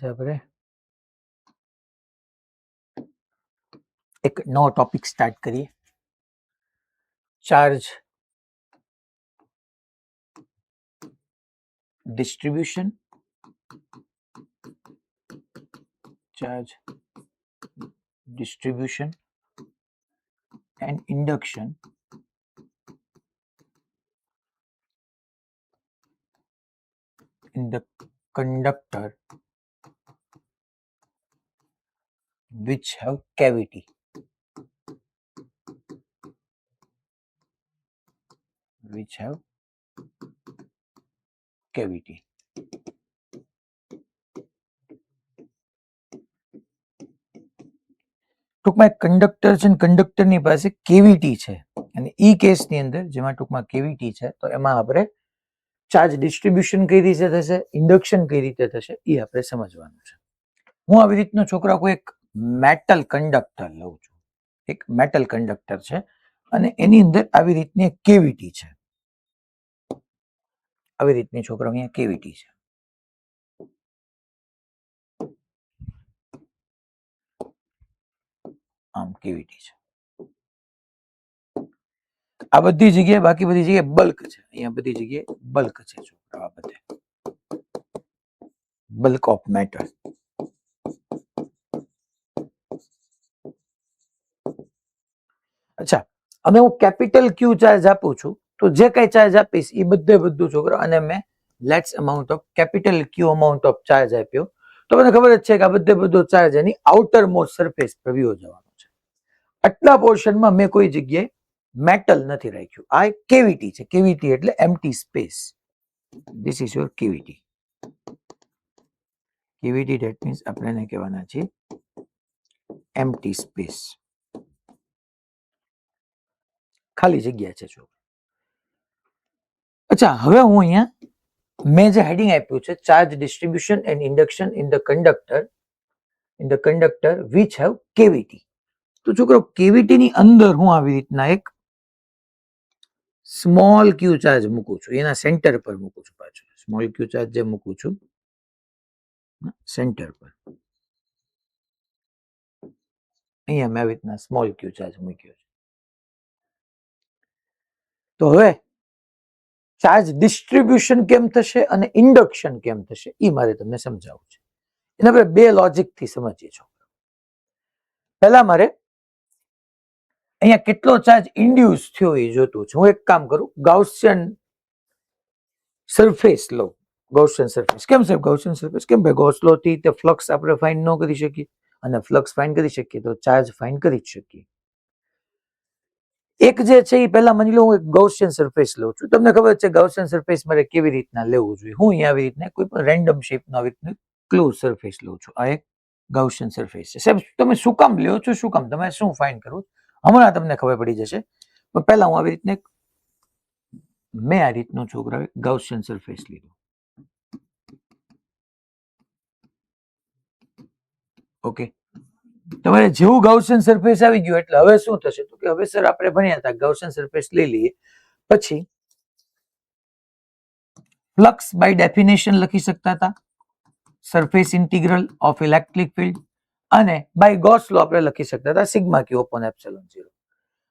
આજે આપણે એક નવો ટોપિક સ્ટાર્ટ કરીએ. Charge distribution, charge distribution and induction in the conductor which have cavity. Which have cavity. ટૂંકમાં કંડક્ટર છે, કંડક્ટરની પાસે કેવિટી છે, અને ઈ કેસની અંદર જેમાં ટૂંકમાં કેવિટી છે તો એમાં આપણે ચાર્જ ડિસ્ટ્રીબ્યુશન કઈ રીતે થશે, ઇન્ડક્શન કઈ રીતે થશે એ આપણે સમજવાનું છે. હું આવી રીતનો છોકરા કોઈ એક મેટલ કંડક્ટર લઉં છું. એક મેટલ કંડક્ટર છે અને એની અંદર આવી રીતની એક કેવિટી છે. આવી રીતની છોકરા અહીંયા કેવિટી છે. આમ કેવિટી છે. આ બધી જગ્યાએ, બાકી બધી જગ્યાએ બલ્ક છે. અહીંયા બધી જગ્યાએ બલ્ક છે છોકરા. આ બધે બલ્ક ઓફ મેટર. અચ્છા, હવે હું કેપિટલ ક્યુ ચાર્જ આપું છું તો જે કઈ ચાર્જ આપીશ એ બધું છોકરા, અને મેં let's amount of capital Q amount of charge આપ્યો તો મને ખબર જ છે કે આ બધો ચાર્જ એની આઉટર મોસ્ટ સરફેસ પર વયો જવાનો છે. આટલા પોર્શનમાં મેં કોઈ જગ્યાએ મેટલ નથી રાખ્યું. આ એક કેવિટી છે. કેવિટી એટલે empty space. This is your cavity. Cavity that means આપણે એને કહેવાના છે એમ્પ્ટી સ્પેસ. ખાલી જગ્યા છે જો. અચ્છા, હવે હું અહીંયા મેં જે હેડિંગ આપ્યું છે charge distribution and induction in the conductor which have cavity. તો છોકરો કેવિટી ની અંદર હું આવી રીતના એક સ્મોલ ક્યુ ચાર્જ મૂકું છું. એના સેન્ટર પર મૂકું છું. પાછું સ્મોલ ક્યુ ચાર્જ જે મૂકું છું સેન્ટર પર, અહીંયા મેં આવી રીતના સ્મોલ ક્યુ ચાર્જ મૂક્યો છે. તો હવે ચાર્જ ડિસ્ટ્રીબ્યુશન કેમ થશે અને ઇન્ડક્શન કેમ થશે એ મારે તમને સમજાવવું છે. એને આપણે બે લોજિક થી સમજીએ છો. પહેલા મારે અહીંયા કેટલો ચાર્જ ઇન્ડ્યુસ થયો એ જોતું છે. હું એક કામ કરું, ગાઉસિયન સરફેસ લઉં. ગાઉસિયન સરફેસ કેમ સાહેબ? ગાઉસિયન સરફેસ કેમ? ભાઈ ગૌસ લો થી તે ફ્લક્સ આપણે ફાઇન્ડ ન કરી શકીએ, અને ફ્લક્સ ફાઇન્ડ કરી શકીએ તો ચાર્જ ફાઇન્ડ કરી જ શકીએ. એક જે છે એ પહેલા માની લો હું એક ગાઉસિયન સરફેસ લઉં છું. તમને ખબર છે ગાઉસિયન સરફેસ મારે કેવી રીતના લેવું જોઈએ. હું અહીંયા આવી રીતના કોઈ પણ રેન્ડમ શેપનો આવી રીતનું ક્લોઝ સરફેસ લઉં છું. આ એક ગાઉસિયન સરફેસ છે. સાહેબ તમે શું કામ લ્યો છો? શું કામ? તમારે શું ફાઇન્ડ કરવું? હમણાં તમને ખબર પડી જશે. પણ પહેલા હું આવી રીતને મેં આ રીતનો છોકરા ગાઉસિયન સરફેસ લીધો. ઓકે, તમારે જેવું ગાઉસિયન સરફેસ આવી ગયું એટલે હવે શું થશે તો કે હવે સર આપણે ભણ્યા હતા ગાઉસિયન સરફેસ લઈ લઈએ, પછી ફ્લક્સ બાય ડેફિનેશન લખી શકતા હતા, surface integral of electric field, અને બાય ગોસ લો આપણે લખી શકતા હતા સિગ્મા ક્યુ અપોન એપ્સિલોન 0.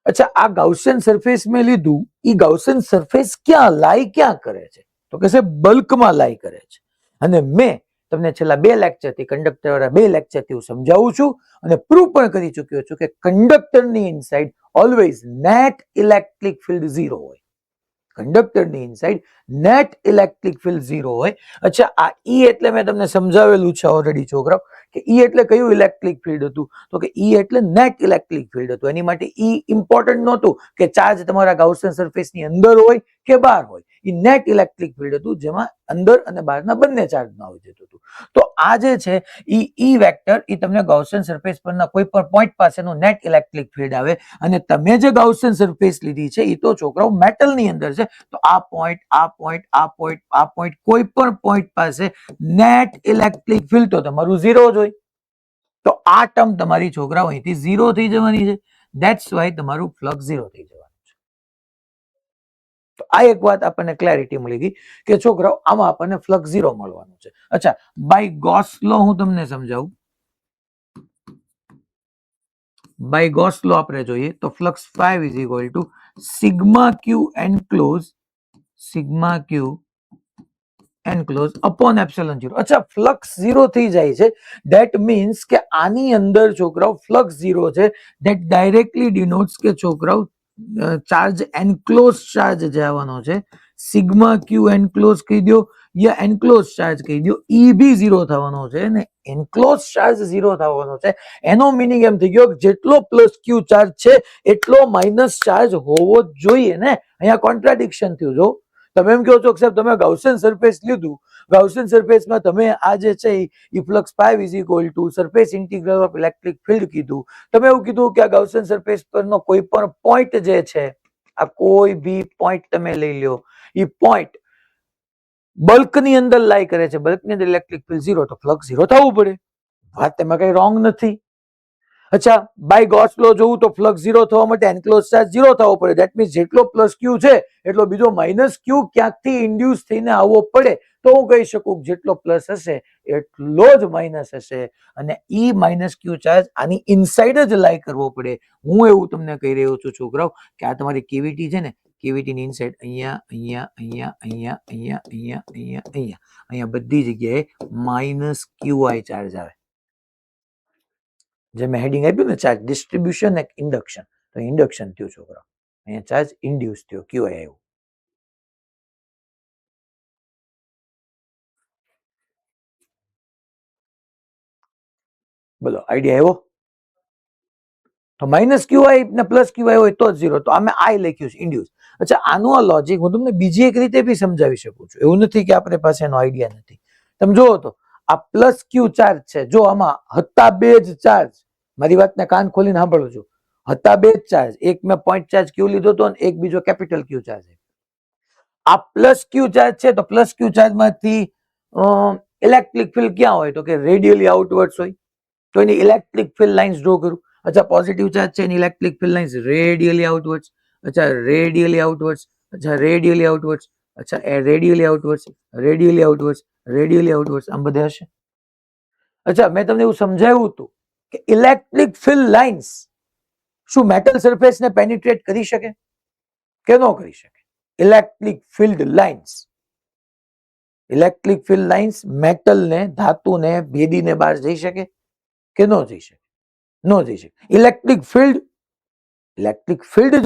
અચ્છા, આ ગાઉસિયન સરફેસ મેં લીધું, એ ગાઉસિયન સરફેસ ક્યાં લાઈ ક્યાં કરે છે તો કે છે બલ્કમાં લાઈ કરે છે. અને મેં તમને છેલ્લા 2 લેક્ચરથી કંડક્ટર વાળા 2 લેક્ચરથી હું સમજાવું છું અને પ્રૂવ પણ કરી ચૂક્યો છું કે કંડક્ટરની inside always net electric field 0 હોય. કંડક્ટરની ઇનસાઇડ નેટ ઇલેક્ટ્રિક ફિલ્ડ 0 હોય. અચ્છા, આ ઈ એટલે મેં તમને સમજાવેલું છે ઓલરેડી છોકરાઓ કે ઈ એટલે કયું ઇલેક્ટ્રિક ફિલ્ડ હતું તો કે ઈ એટલે નેટ ઇલેક્ટ્રિક ફિલ્ડ હતું. એની માટે ઈ ઇમ્પોર્ટન્ટ નહોતું કે ચાર્જ તમારા ગાઉસિયન સરફેસની અંદર હોય કે બહાર હોય. ઈ નેટ ઇલેક્ટ્રિક ફિલ્ડ હતું જેમાં અંદર અને બહારના બંને ચાર્જમાં આવી જતું હતું. તો આ જે છે ઈ વેક્ટર ઈ તમને ગાઉસિયન સરફેસ પરના કોઈ પણ પોઈન્ટ પાસેનું નેટ ઇલેક્ટ્રિક ફિલ્ડ આવે. અને તમે જે ગાઉસિયન સરફેસ લીધી છે એ તો છોકરાઓ મેટલની અંદર છે. તો આ પોઈન્ટ, આ પોઈન્ટ, આ પોઈન્ટ, આ પોઈન્ટ, કોઈ પણ પોઈન્ટ પાસે નેટ ઇલેક્ટ્રિક ફિલ્ડ તો તમારું 0 જ હોય. તો આ ટર્મ તમારી છોકરાઓ અહીંથી 0 થઈ જવાની છે. ધેટ્સ વાય તમારું ફ્લક્સ 0 થઈ જવાનું છે. તો આ એક વાત આપણને ક્લેરિટી મળી ગઈ કે છોકરાઓ આમાં આપણને ફ્લક્સ 0 મળવાનું છે. અચ્છા, બાય ગોસ લો હું તમને સમજાવું. બાય ગોસ લો આપણે જોઈએ તો flux 5 is equal to sigma Q enclose upon epsilon 0. અચ્છા, ફ્લક્સ 0 થઈ જાય છે. ધેટ મીન્સ કે આની અંદર છોકરાઓ ફ્લક્સ 0 છે. ધેટ ડાયરેક્ટલી ડિનોટ્સ કે છોકરાઓ ચાર્જ એનક્લોઝ ચાર્જ જે આવવાનો છે સિગ્મા ક્યુ એનક્લોઝ કહી દો યા એનક્લોઝ ચાર્જ કહી દો, ઈ બી 0 થવાનો છે ને એનક્લોઝ ચાર્જ 0 થવાનો છે. એનો મિનિંગ એમ થઈ ગયો કે જેટલો પ્લસ ક્યુ ચાર્જ છે એટલો માઇનસ ચાર્જ હોવો જ જોઈએ ને. અહીંયા કોન્ટ્રાડિક્શન થયું. જો તમે એમ કહો છો કે સાહેબ તમે ગાઉસિયન સરફેસ લીધું, ગાઉસિયન સરફેસમાં તમે આ જે છે એ flux 5 is equal to surface integral of electric field કીધું. તમે એવું કીધું કે આ ગાઉસિયન સરફેસ પરનો કોઈ પણ પોઈન્ટ જે છે, આ કોઈ બી પોઈન્ટ તમે લઈ લો, એ પોઈન્ટ બલ્કની અંદર લાઈ કરે છે, બલ્કની અંદર ઇલેક્ટ્રિક ફિલ્ડ 0, તો ફ્લક્સ 0 થવું પડે. વાત તેમાં કઈ રોંગ નથી. અચ્છા, બાય ગોસ લો જોવું તો ફ્લક્સ 0 થવા માટે એનક્લોઝ ચાર્જ 0 થવો પડે. ધેટ મીન્સ જેટલો પ્લસ ક્યુ છે એટલો બીજો માઇનસ ક્યુ ક્યાંકથી ઇન્ડ્યુસ થઈને આવવો પડે. તો હું કહી શકું જેટલો પ્લસ હશે એટલો જ માઇનસ હશે અને ઈ માઇનસ ક્યુ ચાર્જ આની ઇનસાઇડ જ લાઈ કરવો પડે. હું એવું તમને કહી રહ્યો છું છોકરાઓ કે આ તમારી કેવિટી છે ને, કેવિટીની ઇનસાઇડ અહીંયા અહીંયા અહીંયા અહીંયા અહીંયા અહીંયા અહીંયા અહીંયા અહીંયા બધી જગ્યાએ માઇનસ ક્યુઆઈ ચાર્જ આવે. જે મેં હેડિંગ આપ્યું ને ચાર્જ ડિસ્ટ્રીબ્યુશન એક ઇન્ડક્શન, તો ઇન્ડક્શન થયું છોકરા, અહીંયા ચાર્જ ઇન્ડ્યુસ થયો, ક્યુઆઈ આવ્યું. બોલો આઈડિયા આવ્યો? તો માઇનસ ક્યુઆઈ ને પ્લસ ક્યુઆઈ હોય તો જ 0, તો અમે આઈ લખ્યું છે ઇન્ડ્યુસ. અચ્છા, આનું આ લોજિક હું તમને બીજી એક રીતે બી સમજાવી શકું છું. એવું નથી કે આપણે પાસે એનો આઈડિયા નથી. તમે જુઓ તો આ પ્લસ ક્યુ ચાર્જ છે, જો આમાં હતા બે જ ચાર્જ, મારી વાતને કાન ખોલીને સાંભળો છો, હતા બે જ ચાર્જ, એક મેં પોઈન્ટ ચાર્જ ક્યુ લીધો હતો અને એક બીજો કેપિટલ ક્યુ ચાર્જ. આ પ્લસ ક્યુ ચાર્જ છે તો પ્લસ ક્યુ ચાર્જ માંથી ઇલેક્ટ્રિક ફિલ્ડ ક્યાં હોય તો કે રેડિયલી આઉટવર્ડ્સ હોય. તો એની ઇલેક્ટ્રિક ફિલ્ડ લાઇન્સ ડ્રો કરું. અચ્છા, પોઝિટિવ ચાર્જ છે એની electric field lines radially outwards. અચ્છા, રેડિયલી આઉટવર્ડ્સ. અચ્છા, રેડિયલી આઉટવર્ડ્સ. અચ્છા, radially outwards, radially outwards, radially outwards, આમ બધે હશે. અચ્છા, મેં તમને એવું સમજાવ્યું હતું કે ઇલેક્ટ્રિક ફિલ્ડ લાઇન્સ શું મેટલ સરફેસને પેનિટ્રેટ કરી શકે કે ન કરી શકે? Electric field lines, electric field lines મેટલને, ધાતુને ભેદીને બહાર જઈ શકે કે ન જઈ શકે? ન જઈ શકે. ઇલેક્ટ્રિક ફિલ્ડ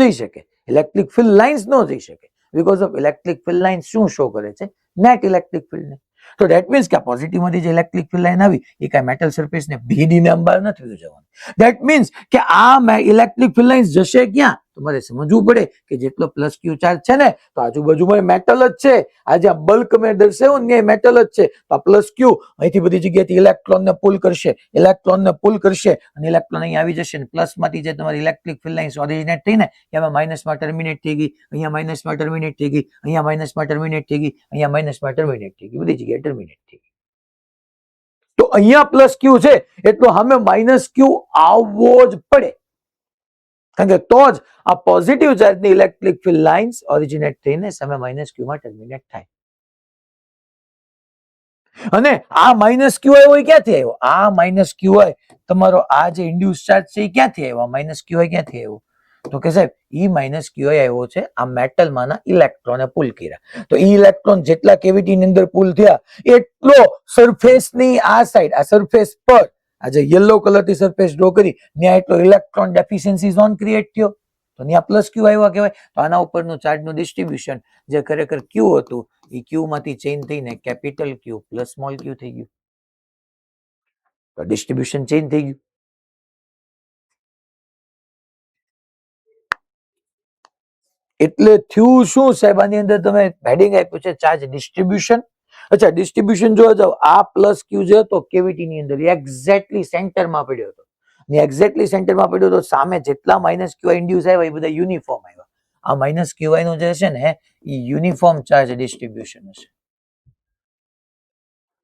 જઈ શકે, ઇલેક્ટ્રિક ફિલ્ડ લાઇન્સ ન જઈ શકે. Because of electric field lines શું શો કરે છે? Net electric field. તો ધેટ મીન્સ કે આ પોઝિટિવ માંથી જે ઇલેક્ટ્રિક ફિલ્ડ લાઇન આવી એ કઈ મેટલ સરફેસને ભેદીને અંબાર નથી જવાનું. ધેટ મીન્સ કે આ ઇલેક્ટ્રિક ફિલ્ડ લાઇન્સ જશે ક્યાં? તમારે સમજવું પડે કે જેટલો પ્લસ ક્યુ ચાર્જ છે ને તો આજુબાજુમાં મેટલ જ છે. આ જે બલ્ક મેં દર્શાવ્યું ને એ મેટલ જ છે. તો આ પ્લસ ક્યુ અહીંથી બધી જગ્યાએથી ઇલેક્ટ્રોનને પુલ કરશે, ઇલેક્ટ્રોનને પુલ કરશે અને ઇલેક્ટ્રોન અહીં આવી જશે ને પ્લસ માંથી જે તમારી ઇલેક્ટ્રિક ફિલ્ડ લાઇન્સ ઓરિજિનેટ થઈ ને એમાં માઇનસમાં ટર્મિનેટ થઈ ગઈ, અહીંયા માઇનસમાં ટર્મિનેટ થઈ ગઈ, અહીંયા માઇનસમાં ટર્મિનેટ થઈ ગઈ, અહીંયા માઇનસમાં ટર્મિનેટ થઈ ગઈ, બધી જગ્યાએ ટર્મિનેટ થઈ ગઈ. તો અહીંયા પ્લસ ક્યુ છે એટલો સામે માઇનસ ક્યુ આવવો જ પડે. કારણ કે તો જ આ પોઝિટિવ ચાર્જની ઇલેક્ટ્રિક ફિલ્ડ લાઇન્સ ઓરિજિનેટ થઈને સામે માઇનસ ક્યુ માં ટર્મિનેટ થાય. અને આ માઇનસ ક્યુઆઈ હોય ક્યાંથી આવ્યો? આ માઇનસ ક્યુઆઈ તમારો આ જે ઇન્ડ્યુસ ચાર્જ છે એ ક્યાંથી આવ્યો? માઇનસ ક્યુઆઈ ક્યાંથી આવ્યો? તો કે સાહેબ ઈ માઇનસ ક્યુઆઈ આવ્યો છે આ મેટલમાંના ઇલેક્ટ્રોને પુલ કર્યા. તો ઈ ઇલેક્ટ્રોન જેટલા કેવિટીની અંદર પુલ થયા એટલો સરફેસની આ સાઈડ, આ સરફેસ પર આ જે યલો કલરથી સરફેસ ડ્રો કરી ત્યાં એટલો ઇલેક્ટ્રોન ડેફિશિયન્સી ઝોન ક્રિએટ થયો. તો ત્યાં પ્લસ ક્યુ આવ્યા કહેવાય. તો આના ઉપરનું ચાર્જનું ડિસ્ટ્રીબ્યુશન જે ખરેખર ક્યુ હતું એ ક્યુ માંથી ચેન્જ થઈને કેપિટલ ક્યુ પ્લસ સ્મોલ ક્યુ થઈ ગયું. તો ડિસ્ટ્રીબ્યુશન ચેન્જ થઈ ગયું. એટલે થયું શું સાહેબ? આની અંદર તમે હેડિંગ આપ્યું છે ચાર્જ ડિસ્ટ્રીબ્યુશન. અચ્છા, ડિસ્ટ્રીબ્યુશન જોવા જાવ, આ પ્લસ ક્યુ જે હતો કેવિટીની અંદર એક્ઝેક્ટલી સેન્ટરમાં પડ્યો હતો. એક્ઝેક્ટલી સેન્ટરમાં પડ્યો તો સામે જેટલા માઇનસ ક્યુઆઈ ઇન્ડ્યુસ આવ્યા એ બધા યુનિફોર્મ આવ્યા. આ માઇનસ ક્યુઆઈ નું જે છે ને એ યુનિફોર્મ ચાર્જ ડિસ્ટ્રીબ્યુશન હશે.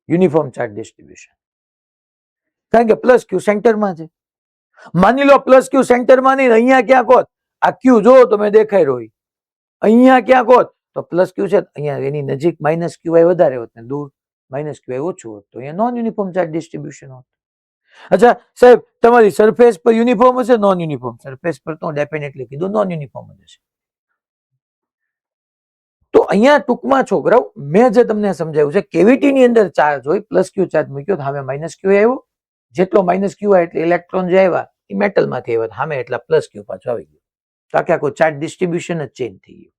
Uniform charge distribution. કારણ કે પ્લસ ક્યુ સેન્ટરમાં છે. માની લો પ્લસ ક્યુ સેન્ટરમાં નહીં, અહીંયા ક્યાંક હોત, આ ક્યુ જો તમે દેખાઈ રહ્યો અહીંયા ક્યાંક હોત તો પ્લસ ક્યુ છે અહીંયા એની નજીક માઇનસ ક્યુઆઈ વધારે હોત ને દૂર માઇનસ ક્યુઆઈ ઓછું હોત તો અહીંયા નોન યુનિફોર્મ ચાર્જ ડિસ્ટ્રીબ્યુશન હોત. અચ્છા સાહેબ તમારી સરફેસ પર યુનિફોર્મ હશે નોન યુનિફોર્મ? સરફેસ પર તો ડેફિનેટલી કીધું નોન યુનિફોર્મ જ હશે. તો અહીંયા ટૂંકમાં છોકરાઓ મેં જે તમને સમજાવ્યું છે કેવિટી ની અંદર ચાર્જ હોય પ્લસ ક્યુ ચાર્જ મૂક્યો તો સામે માઇનસ ક્યુ આવ્યો, જેટલો માઇનસ ક્યુ આવે એટલે ઇલેક્ટ્રોન જે આવ્યા એ મેટલ માંથી આવ્યા સામે એટલા પ્લસ ક્યુ પાછો આવી ગયો. તો આખો ચાર્જ ડિસ્ટ્રીબ્યુશન જ ચેન્જ થઈ ગયું.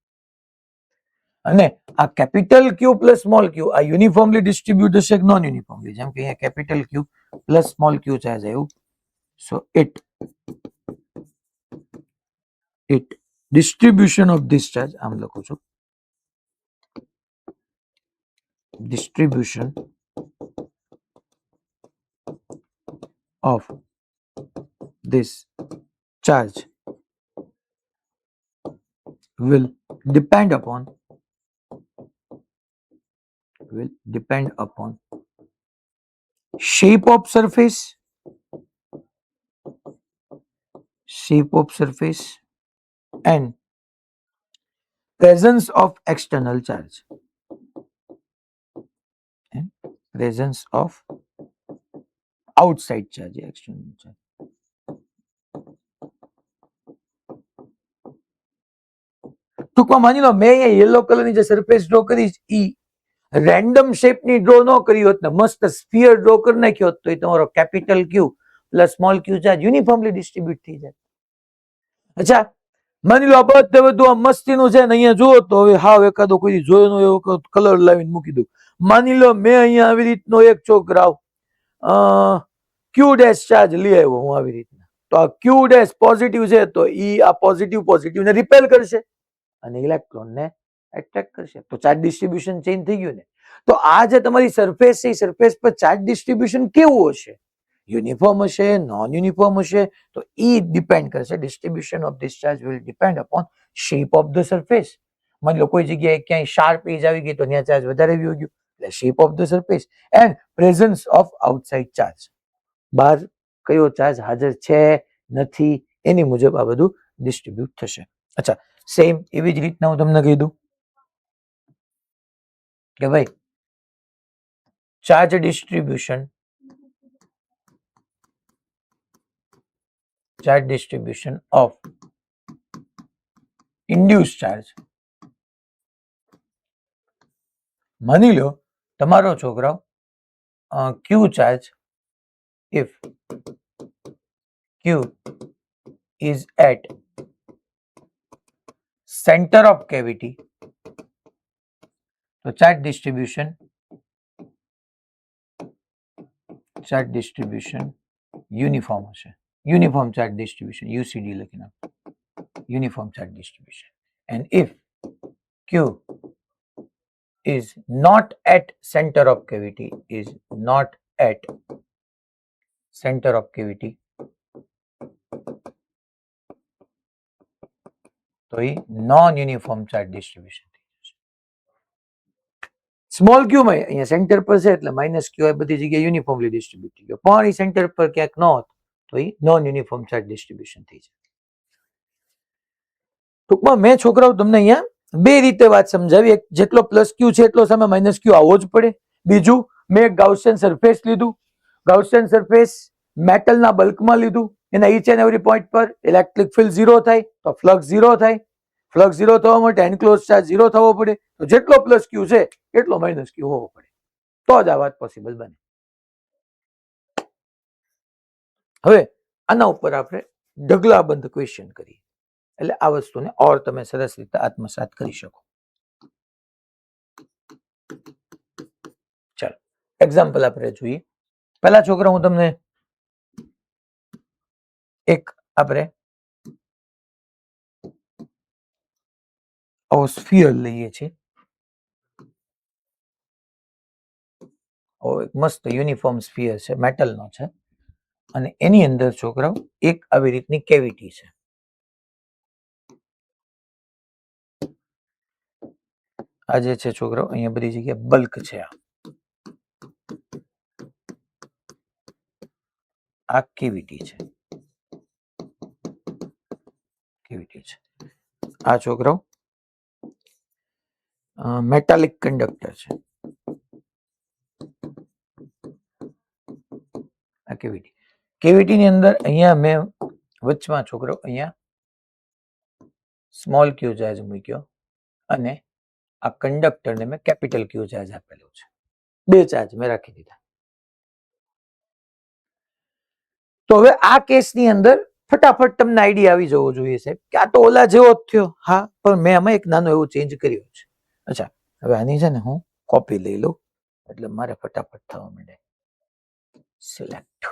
અને આ કેપિટલ ક્યુ પ્લસ સ્મોલ ક્યુ આ યુનિફોર્મલી ડિસ્ટ્રીબ્યુટ હશે કે નોન યુનિફોર્મલી? જેમ કે અહીંયા કેપિટલ ક્યુ પ્લસ સ્મોલ ક્યુ ચાર્જ આવ્યું, so it distribution of this charge, આમ લખું છું, distribution of this charge will depend upon shape of surface and presence of external charge. And presence of outside charge, external charge. ટૂંકમાં માની લો મેં અહીંયા yellow કલરની જે સરફેસ ડ્રો કરી ઈ રેન્ડમ શેપની ડ્રો ન કરી હોત ને મસ્ત સ્ફિયર ડ્રો કરી નાખ્યો હોત તો એ તમારો કેપિટલ ક્યુ પ્લસ સ્મોલ ક્યુ ચાર્જ યુનિફોર્મલી ડિસ્ટ્રીબ્યુટ થઈ જાય. અચ્છા માની લો આ બધું આ મસ્તીનું છે ને અહીંયા જુઓ તો હવે હાવ એકાદો કોઈ જોયો નો એવો કલર લાવીને મૂકી દઉં. માની લો મેં અહીંયા આવી રીતનો એક છોકરાવ ક્યુ ડેશ ચાર્જ લઈ આવ્યો હું આવી રીતના, તો આ ક્યુ ડેશ પોઝિટિવ છે તો ઈ આ પોઝિટિવ ને રિપેલ કરશે અને ઇલેક્ટ્રોન ને એટ્રેક્ટ કરશે, તો ચાર્જ ડિસ્ટ્રીબ્યુશન ચેન્જ થઈ ગયું ને. તો આ જે તમારી સરફેસ છે સરફેસ પર ચાર્જ ડિસ્ટ્રીબ્યુશન કેવું હશે? યુનિફોર્મ હશે, નોન યુનિફોર્મ હશે? તો ઈ ડિપેન્ડ કરશે. Distribution of this charge will depend upon shape of the surface. માની લો કોઈ જગ્યાએ ક્યાંય શાર્પ એજ આવી ગઈ તો ત્યાં ચાર્જ વધારે આવી ગયું, એટલે shape of the surface and presence of outside charge. બહાર કયો ચાર્જ હાજર છે નથી એની મુજબ આ બધું ડિસ્ટ્રીબ્યુટ થશે. અચ્છા સેમ એવી જ રીતના હું તમને કહી દઉં કે ભાઈ charge distribution of induce charge. માની લો તમારો છોકરો Q charge if Q is at center of cavity, તો ચાર્જ ડિસ્ટ્રીબ્યુશન યુનિફોર્મ હશે. યુનિફોર્મ ચાર્જ ડિસ્ટ્રીબ્યુશન યુસીડી લખી નાખો, uniform charge distribution. and if Q is not at center of cavity, તો એ non uniform charge distribution થઈ જશે. Small ક્યુ માં અહીંયા centre પર છે એટલે માઇનસ ક્યુ બધી જગ્યાએ યુનિફોર્મલી ડિસ્ટ્રીબ્યુટ થઈ ગયો, પણ એ સેન્ટર પર ક્યાંક ન હોત તો એ નોન યુનિફોર્મ ચાર્જ ડિસ્ટ્રીબ્યુશન થઈ જાય. ટૂંકમાં મેં છોકરાઓ તમને અહીંયા બે રીતે વાત સમજાવી, એક જેટલો પ્લસ ક્યુ છે એટલો સામે માઇનસ ક્યુ આવવો જ પડે. બીજું મેં ગાઉસિયન સરફેસ લીધું, ગાઉસિયન સરફેસ મેટલના બલ્કમાં લીધું, એના ઈચ એન્ડ એવરી પોઈન્ટ પર ઇલેક્ટ્રિક ફિલ્ડ ઝીરો થાય તો ફ્લક્સ ઝીરો થાય, ફ્લક્સ ઝીરો થવા માટે એન્ક્લોઝ ચાર્જ ઝીરો થવો પડે, તો જેટલો પ્લસ ક્યુ છે એટલો માઇનસ ક્યુ હોવો પડે, તો જ આ વાત પોસિબલ બને. હવે આના ઉપર આપણે ઢગલાબંધ ક્વેશ્ચન કરીએ એટલે આ વસ્તુને ઓર તમે સરસ રીતે આત્મસાત કરી શકો. ચાલો એક્ઝામ્પલ આપણે જોઈએ. પહેલા છોકરા હું તમને એક આપણે આવો સ્ફિયર લઈએ છીએ, મસ્ત યુનિફોર્મ સ્ફિયર છે, મેટલનો છે, અને એની અંદર છોકરાઓ એક આવી રીતની કેવિટી છે. આ જે છે છોકરાઓ અહીંયા બધી જગ્યાએ બલ્ક છે, આ કેવિટી છે, આ છોકરાઓ મેટાલિક કંડક્ટર છે આ કેવિટી. કેવિટી ની અંદર અહીંયા મેં વચમાં છોકરો અહીંયા સ્મોલ ક્યુ ચાર્જ મૂક્યો અને આ કંડક્ટર ને મેં કેપિટલ ક્યુ ચાર્જ આપેલો છે. બે ચાર્જ મેં રાખી દીધા. તો હવે આ કેસની અંદર ફટાફટ તમને આઈડિયા આવી જવો જોઈએ સાહેબ કે આ તો ઓલા જેવો જ થયો. હા, પણ મેં આમાં એક નાનો એવો ચેન્જ કર્યો છે. અચ્છા, હવે આની છે ને હું કોપી લઈ લઉં એટલે મારે ફટાફટ થવા માંડે. Select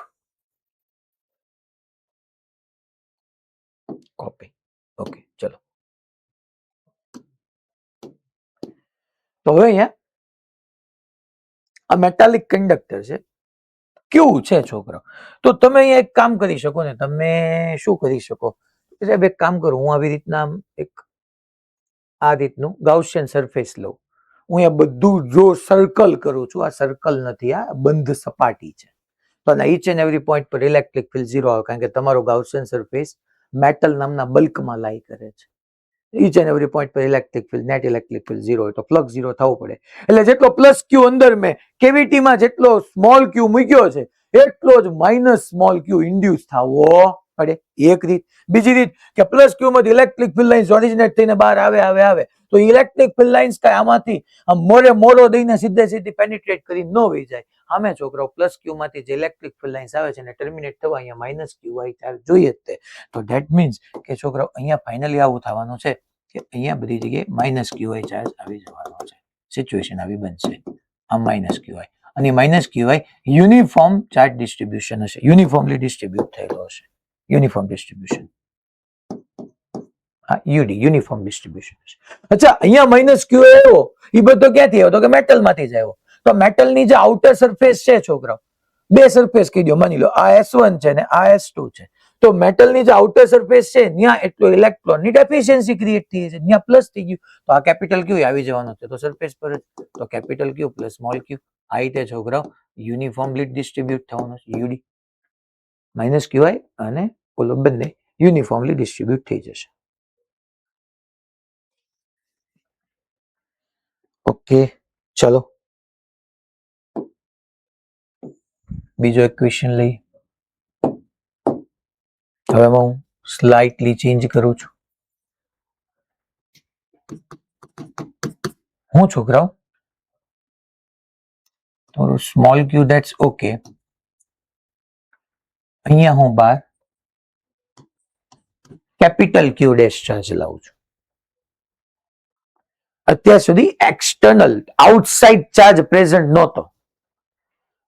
copy. ઓકે, ચલો. તો હવે અહીંયા આ મેટાલિક કંડક્ટર છે, કેવું છે છોકરો? તો તમે અહીંયા એક કામ કરી શકો ને, તમે શું કરી શકો સાહેબ? એક કામ કરો, હું આવી રીતના એક આ રીતનું ગાઉસિયન સરફેસ લઉં. હું અહીંયા બધું જો સર્કલ કરું છું, આ સર્કલ નથી, આ બંધ સપાટી છે. તો ઈચ એન્ડ એવરી પોઈન્ટ પર ઇલેક્ટ્રિક ફિલ્ડ 0 આવે, કારણ કે તમારો ગાઉસિયન સરફેસ મેટલ નામના બલ્કમાં લાઈ કરે છે. ઈચ એન્ડ એવરી પોઈન્ટ પર electric field, net electric field 0 હોય તો ફ્લક્સ 0 થવું પડે. એટલે જેટલો પ્લસ ક્યુ અંદર મેં કેવિટીમાં જેટલો સ્મોલ ક્યુ મૂક્યો છે એટલો જ માઇનસ સ્મોલ ક્યુ ઇન્ડ્યુસ થવો પડે. એક રીત. બીજી રીત કે પ્લસ ક્યુ માંથી ઇલેક્ટ્રિક ફિલ્ડ લાઇન્સ ઓરિજિનેટ થઈને બહાર આવે તો ઇલેક્ટ્રિક ફિલ્ડ લાઇન્સ કઈ આમાંથી મોરો દઈને સીધી પેનિટ્રેટ કરી ન વહી જાય. આમે છોકરો પ્લસ ક્યુ માંથી જે ઇલેક્ટ્રિક ફિલ્ડ લાઇન્સ આવે છે ને ટર્મિનેટ થવા અહીંયા માઇનસ ક્યુ આઈ ચાર્જ જોઈએ જ તે. તો ધેટ મીન્સ કે છોકરો અહીંયા ફાઇનલી આવું થવાનું છે કે અહીંયા બધી જગ્યાએ માઇનસ ક્યુઆઈ ચાર્જ આવી જવાનો છે. સિચ્યુએશન આવી બનશે. આ માઇનસ ક્યુઆઈ અને minus QI uniform charge distribution હશે, યુનિફોર્મલી ડિસ્ટ્રીબ્યુટ થયેલો હશે. યુનિફોર્મ ડિસ્ટ્રીબ્યુશન, હા યુડી, યુનિફોર્મ ડિસ્ટ્રીબ્યુશન હશે. અચ્છા, અહીંયા માઇનસ ક્યુઆઈ આવ્યો, એ બધો ક્યાંથી આવ્યો? તો કે મેટલ માંથી જ આવ્યો. તો મેટલની જે આઉટર સરફેસ છે છોકરાઓ, બે સરફેસ કહી દો, માની લો આ S1 છે ને આ S2 છે. તો મેટલની જે આઉટર સરફેસ છે ત્યાં એટલો ઇલેક્ટ્રોનની ડેફિશિયન્સી ક્રિએટ થઈ છે, ત્યાં પ્લસ થઈ ગયું. તો આ કેપિટલ ક્યુ આવી જવાનો છે, તો સરફેસ પર જ. તો કેપિટલ ક્યુ પ્લસ સ્મોલ ક્યુ આ રીતે છોકરાઓ યુનિફોર્મલી ડિસ્ટ્રીબ્યુટ થવાનું છે. યુડી માઇનસ ક્યુઆઈ અને ઓલો બંને યુનિફોર્મલી ડિસ્ટ્રીબ્યુટ થઈ જશે. ઓકે, ચલો બીજો એક ક્વેશ્ચન લઈ. હવે હું સ્લાઇટલી ચેન્જ કરું છું. હું છોકરાઓ થોડું સ્મોલ ક્યુ ધેટ્સ ઓકે. અહીંયા હું બાર કેપિટલ ક્યુ ડેશ ચાર્જ લાવું છું. અત્યાર સુધી એક્સટર્નલ આઉટસાઇડ ચાર્જ પ્રેઝન્ટ નહોતો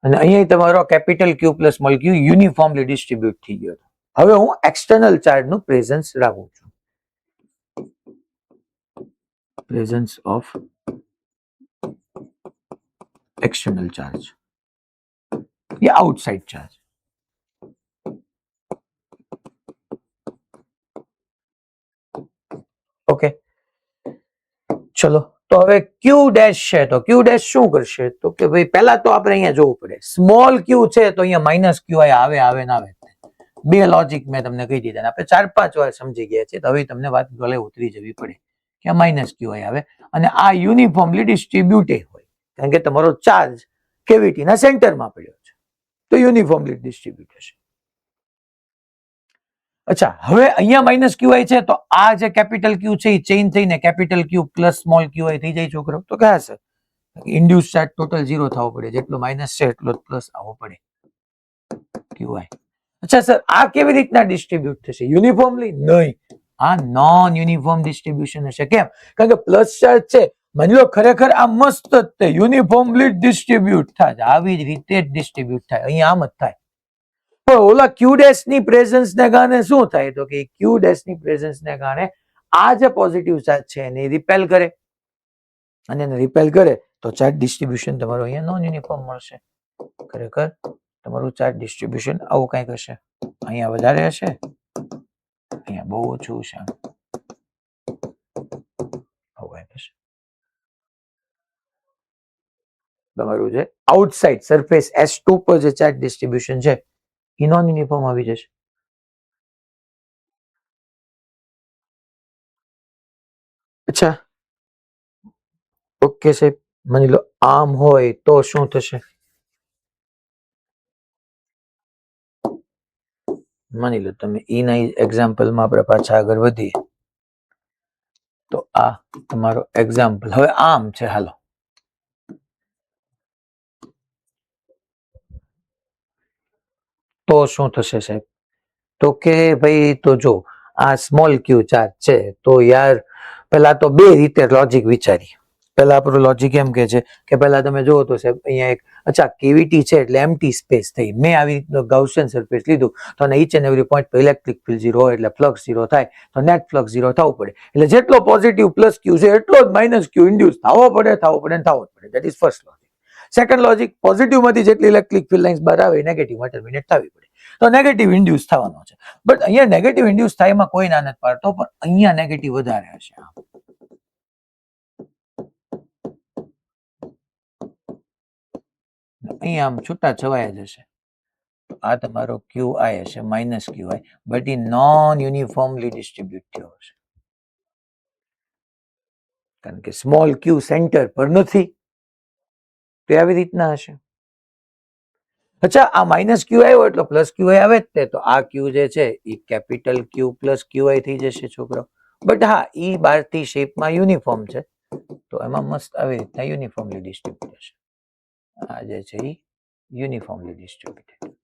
અને અહીંયા તમારો કેપિટલ ક્યુ પ્લસ સ્મોલ ક્યુ યુનિફોર્મલી ડિસ્ટ્રીબ્યુટ થઈ ગયો. હવે હું એક્સટર્નલ ચાર્જ નું પ્રેઝન્સ રાખું છું. પ્રેઝન્સ ઓફ external charge या outside charge. ઓકે, ચલો. તો હવે ક્યુ ડેશ છે, તો ક્યુ ડેશ શું કરશે? તો કે ભાઈ પહેલા તો આપણે અહીંયા જોવું પડે, સ્મોલ ક્યુ છે તો અહીંયા માઇનસ ક્યુ આવે ને આવે. બે લોજિક મેં તમને કહી દીધા, આપણે 4-5 વાર સમજી ગયા છે. તો હવે તમને વાત ગળે ઉતરી જવી પડે કે માઇનસ ક્યુ આવે અને આ યુનિફોર્મલી ડિસ્ટ્રીબ્યુટેડ હોય, કારણ કે તમારો ચાર્જ કેવિટીના સેન્ટરમાં પડ્યો છે, તો યુનિફોર્મલી ડિસ્ટ્રીબ્યુટ હશે. અચ્છા, હવે અહીંયા માઇનસ ક્યુઆઈ છે તો આ જે કેપિટલ ક્યુ છે એ ચેન્જ થઈને કેપિટલ ક્યુ પ્લસ સ્મોલ ક્યુઆઈ થઈ જાય છોકરો. તો કહે છે ઇન્ડ્યુસ ચાર્જ ટોટલ 0 થવો પડે, જેટલો માઇનસ છે એટલો પ્લસ આવવો પડે ક્યુઆઈ. અચ્છા સર, આ કેવી રીતના ડિસ્ટ્રીબ્યુટ થશે? યુનિફોર્મલી? નહીં, આ નોન યુનિફોર્મ ડિસ્ટ્રીબ્યુશન હશે. કેમ? કારણ કે પ્લસ ચાર્જ છે, માની લો ખરેખર આ મસ્ત જ તે યુનિફોર્મલી ડિસ્ટ્રીબ્યુટ થાય, આવી જ રીતે જ ડિસ્ટ્રીબ્યુટ થાય, અહીંયા આમ જ થાય. પણ ઓલા ક્યુ ડેશ ની પ્રેઝન્સ ને કારણે શું થાય? તો કે ક્યુ ડેશ ની પ્રેઝન્સ ને કારણે આ જે પોઝિટિવ ચાર્જ છે એને રિપેલ કરે, અને એને રિપેલ કરે તો ચાર્જ ડિસ્ટ્રીબ્યુશન તમારો અહીંયા નોન યુનિફોર્મ મળશે. ખરેખર તમારું ચાર્જ ડિસ્ટ્રીબ્યુશન આવું કંઈક હશે, અહીંયા વધારે હશે, અહીંયા બહુ ઓછું છે, આવું કંઈક હશે. તમારું જે આઉટસાઇડ સરફેસ S2 પર જે ચાર્જ ડિસ્ટ્રીબ્યુશન છે એ નોન યુનિફોર્મ આવી જશે. અચ્છા, ઓકે સાહેબ, માની લો આમ હોય તો શું થશે? માની લો તમે ઈ ના એક્ઝામ્પલમાં આપણે પાછા આગળ વધીએ તો આ તમારો એક્ઝામ્પલ હવે આમ છે. હાલો, તો શું થશે સાહેબ? તો કે ભાઈ તો જો આ સ્મોલ ક્યુ ચાર્જ છે તો યાર પેલા તો બે રીતે લોજિક વિચારી. પેલા આપણું લોજિક એમ કે છે કે પેલા તમે જુઓ તો સાહેબ અહીંયા એક અચ્છા કેવિટી છે એટલે એમ્પ્ટી સ્પેસ થઈ. મેં આવી રીતનો ગાઉસિયન સરફેસ લીધું તો ઈચ એન્ડ એવરી પોઈન્ટ પર ઇલેક્ટ્રિક ફિલ્ડ 0 હોય એટલે ફ્લક્સ 0 થાય તો નેટ ફ્લક્સ 0 થવું પડે. એટલે જેટલો પોઝિટિવ પ્લસ ક્યુ છે એટલો જ માઇનસ ક્યુ ઇન્ડ્યુસ થવો પડે ને થવો પડે. That is first logic. Second logic, positive માંથી જેટલી ઇલેક્ટ્રિક ફિલ્ડ લાઇન્સ બહાર આવે નેગેટિવમાં ટર્મિનેટ થવી પડે. તો નેગેટિવ ઇન્ડ્યુસ થવાનો છે. બટ અહીંયા નેગેટિવ ઇન્ડ્યુસ થાય એમાં કોઈ ના નથી પાડતો, પણ અહીંયા નેગેટિવ વધારે હશે. અહીંયા આમ છૂટા છવાયા જ હશે. આ તમારો ક્યુ આઈ હશે minus Q I, but A non uniformly distribute થયો હશે કારણ કે સ્મોલ ક્યુ સેન્ટર પર નથી. તો આવી રીતના હશે. અચ્છા, આ માઇનસ ક્યુ આવ્યો એટલે પ્લસ ક્યુ આઈ આવે જ તે, તો આ ક્યુ જે છે એ કેપિટલ ક્યુ પ્લસ ક્યુ આઈ થઈ જશે છોકરો. બટ હા, ઈ બહારથી શેપમાં યુનિફોર્મ છે તો એમાં મસ્ત આવી રીતના યુનિફોર્મલી ડિસ્ટ્રીબ્યુટ હશે. આ જે છે એ યુનિફોર્મલી ડિસ્ટ્રીબ્યુટેડ.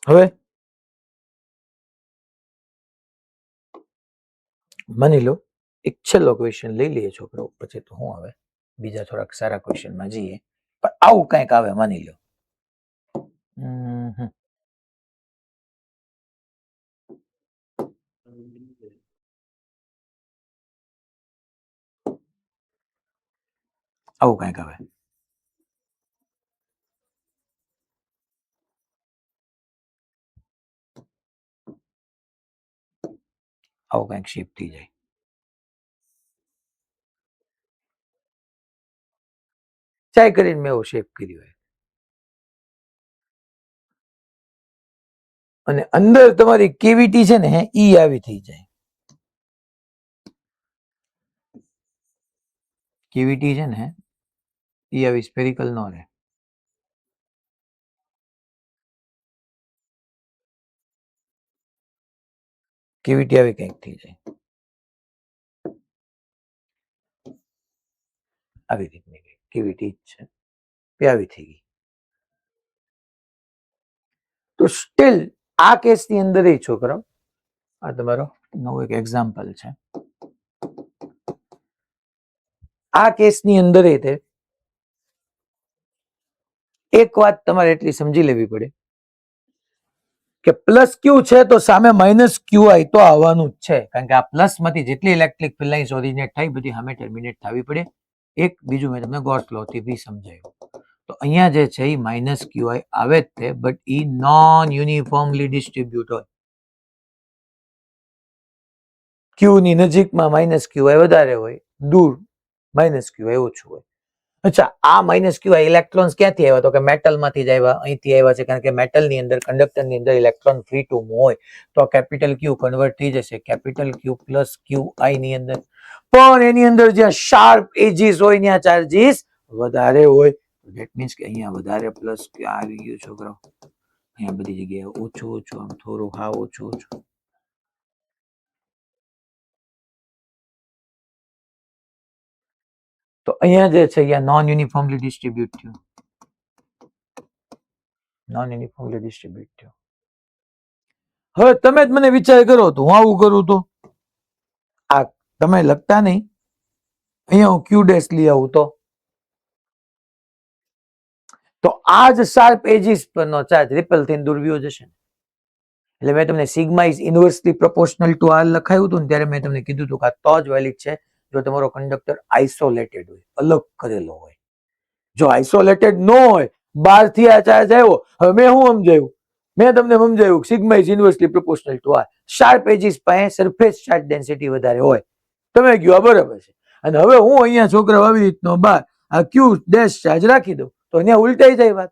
હવે માની લો એક છેલ્લો ક્વેશ્ચન લઈ લઈએ છોકરો, પછી તો હું હવે બીજા થોડાક સારા ક્વેશ્ચનમાં જઈએ. પણ આવું કંઈક આવે, માની લો આવું કંઈક આવે. આવું કંઈક શિફ્ટ થઈ જાય. ચાય કરીને મેં એવું શેપ કર્યું હોય અને અંદર તમારી કેવિટી છે ને ઈ આવી થઈ જાય. કેવિટી છે ને ઈ આવી સ્ફેરિકલ ન રહે. કેવિટી આવી કંઈક થઈ જાય. આવી રીતની કેવિટી જ છે એ આવી થઈ ગઈ. તો સ્ટીલ આ કેસની અંદર એ છોકરો, આ તમારો નવો એક એક્ઝામ્પલ છે. આ કેસની અંદર તે એક વાત તમારે એટલી સમજી લેવી પડે કે પ્લસ ક્યુ છે તો સામે માઇનસ ક્યુ આઈ તો આવવાનું જ છે, કારણ કે આ પ્લસ માંથી જેટલી ઇલેક્ટ્રિક ફિલ્ડ લાઇન્સ ઓરિજિનેટ થઈ બધી સામે ટર્મિનેટ થવી પડે. એક બીજું મેં તમને ગોસ લો થી બી સમજાયું. તો અહીંયા જે છે એ માઇનસ ક્યુ આઈ આવે જ છે, but E non uniformly distribute હોય. ક્યુ ની નજીકમાં માઇનસ ક્યુ આઈ વધારે હોય, દૂર માઇનસ ક્યુ આઈ ઓછું હોય. અચ્છા, આ માઇનસ ક્યુ આઈ ઇલેક્ટ્રોન્સ ક્યાંથી આવ્યા? તો કે મેટલ માંથી જ આવ્યા, અહીંથી આવ્યા છે, કારણ કે મેટલ ની અંદર કંડક્ટર ની અંદર ઇલેક્ટ્રોન ફ્રી ટુ મૂવ હોય તો કેપિટલ ક્યુ કન્વર્ટ થઈ જશે કેપિટલ ક્યુ પ્લસ ક્યુ આઈ ની અંદર. પણ એની અંદર જ્યાં શાર્પ એજીસ હોય ત્યાં ચાર્જીસ વધારે હોય. ધેટ મીન્સ કે અહીંયા વધારે પ્લસ આવી ગયું છોકરો, અહીંયા બધી જગ્યાએ ઓછું ઓછું, આમ થોડું હા ઓછું ઓછું. તો અહીંયા જે છે અહીંયા નોન યુનિફોર્મલી ડિસ્ટ્રીબ્યુટ થયું. નોન યુનિફોર્મલી ડિસ્ટ્રીબ્યુટ થયું. હવે તમે જ મને વિચાર કરો તો હું આવું કરું તો આ તમે લખતા નહીં, અહીંયા હું ક્યુ ડેશ લઈ આવું તો આ જ શાર્પ એજીસ પરનો ચાર્જ રિપલ થઈને દૂર વ્યો જશે. એટલે મેં તમને sigma is inversely proportional to r લખાયું હતું ને ત્યારે મેં તમને કીધું હતું કે આ તો જ વેલિડ છે જો તમારો કંડક્ટર આઇસોલેટેડ હોય, અલગ કરેલો હોય. જો આઇસોલેટેડ ન હોય, બહારથી આ ચાર્જ આવ્યો, હવે મેં શું સમજાયું? મેં તમને સમજાયું sigma is inversely proportional to r. Sharp edges પાસે સરફેસ ચાર્જ ડેન્સિટી વધારે હોય. તમે ગયો બરાબર છે. અને હવે હું અહીંયા છોકરા આવી રીતનો બાર આ ક્યુ ડેશ ચાર્જ રાખી દઉં તો અહીંયા ઉલટાઈ જાય વાત.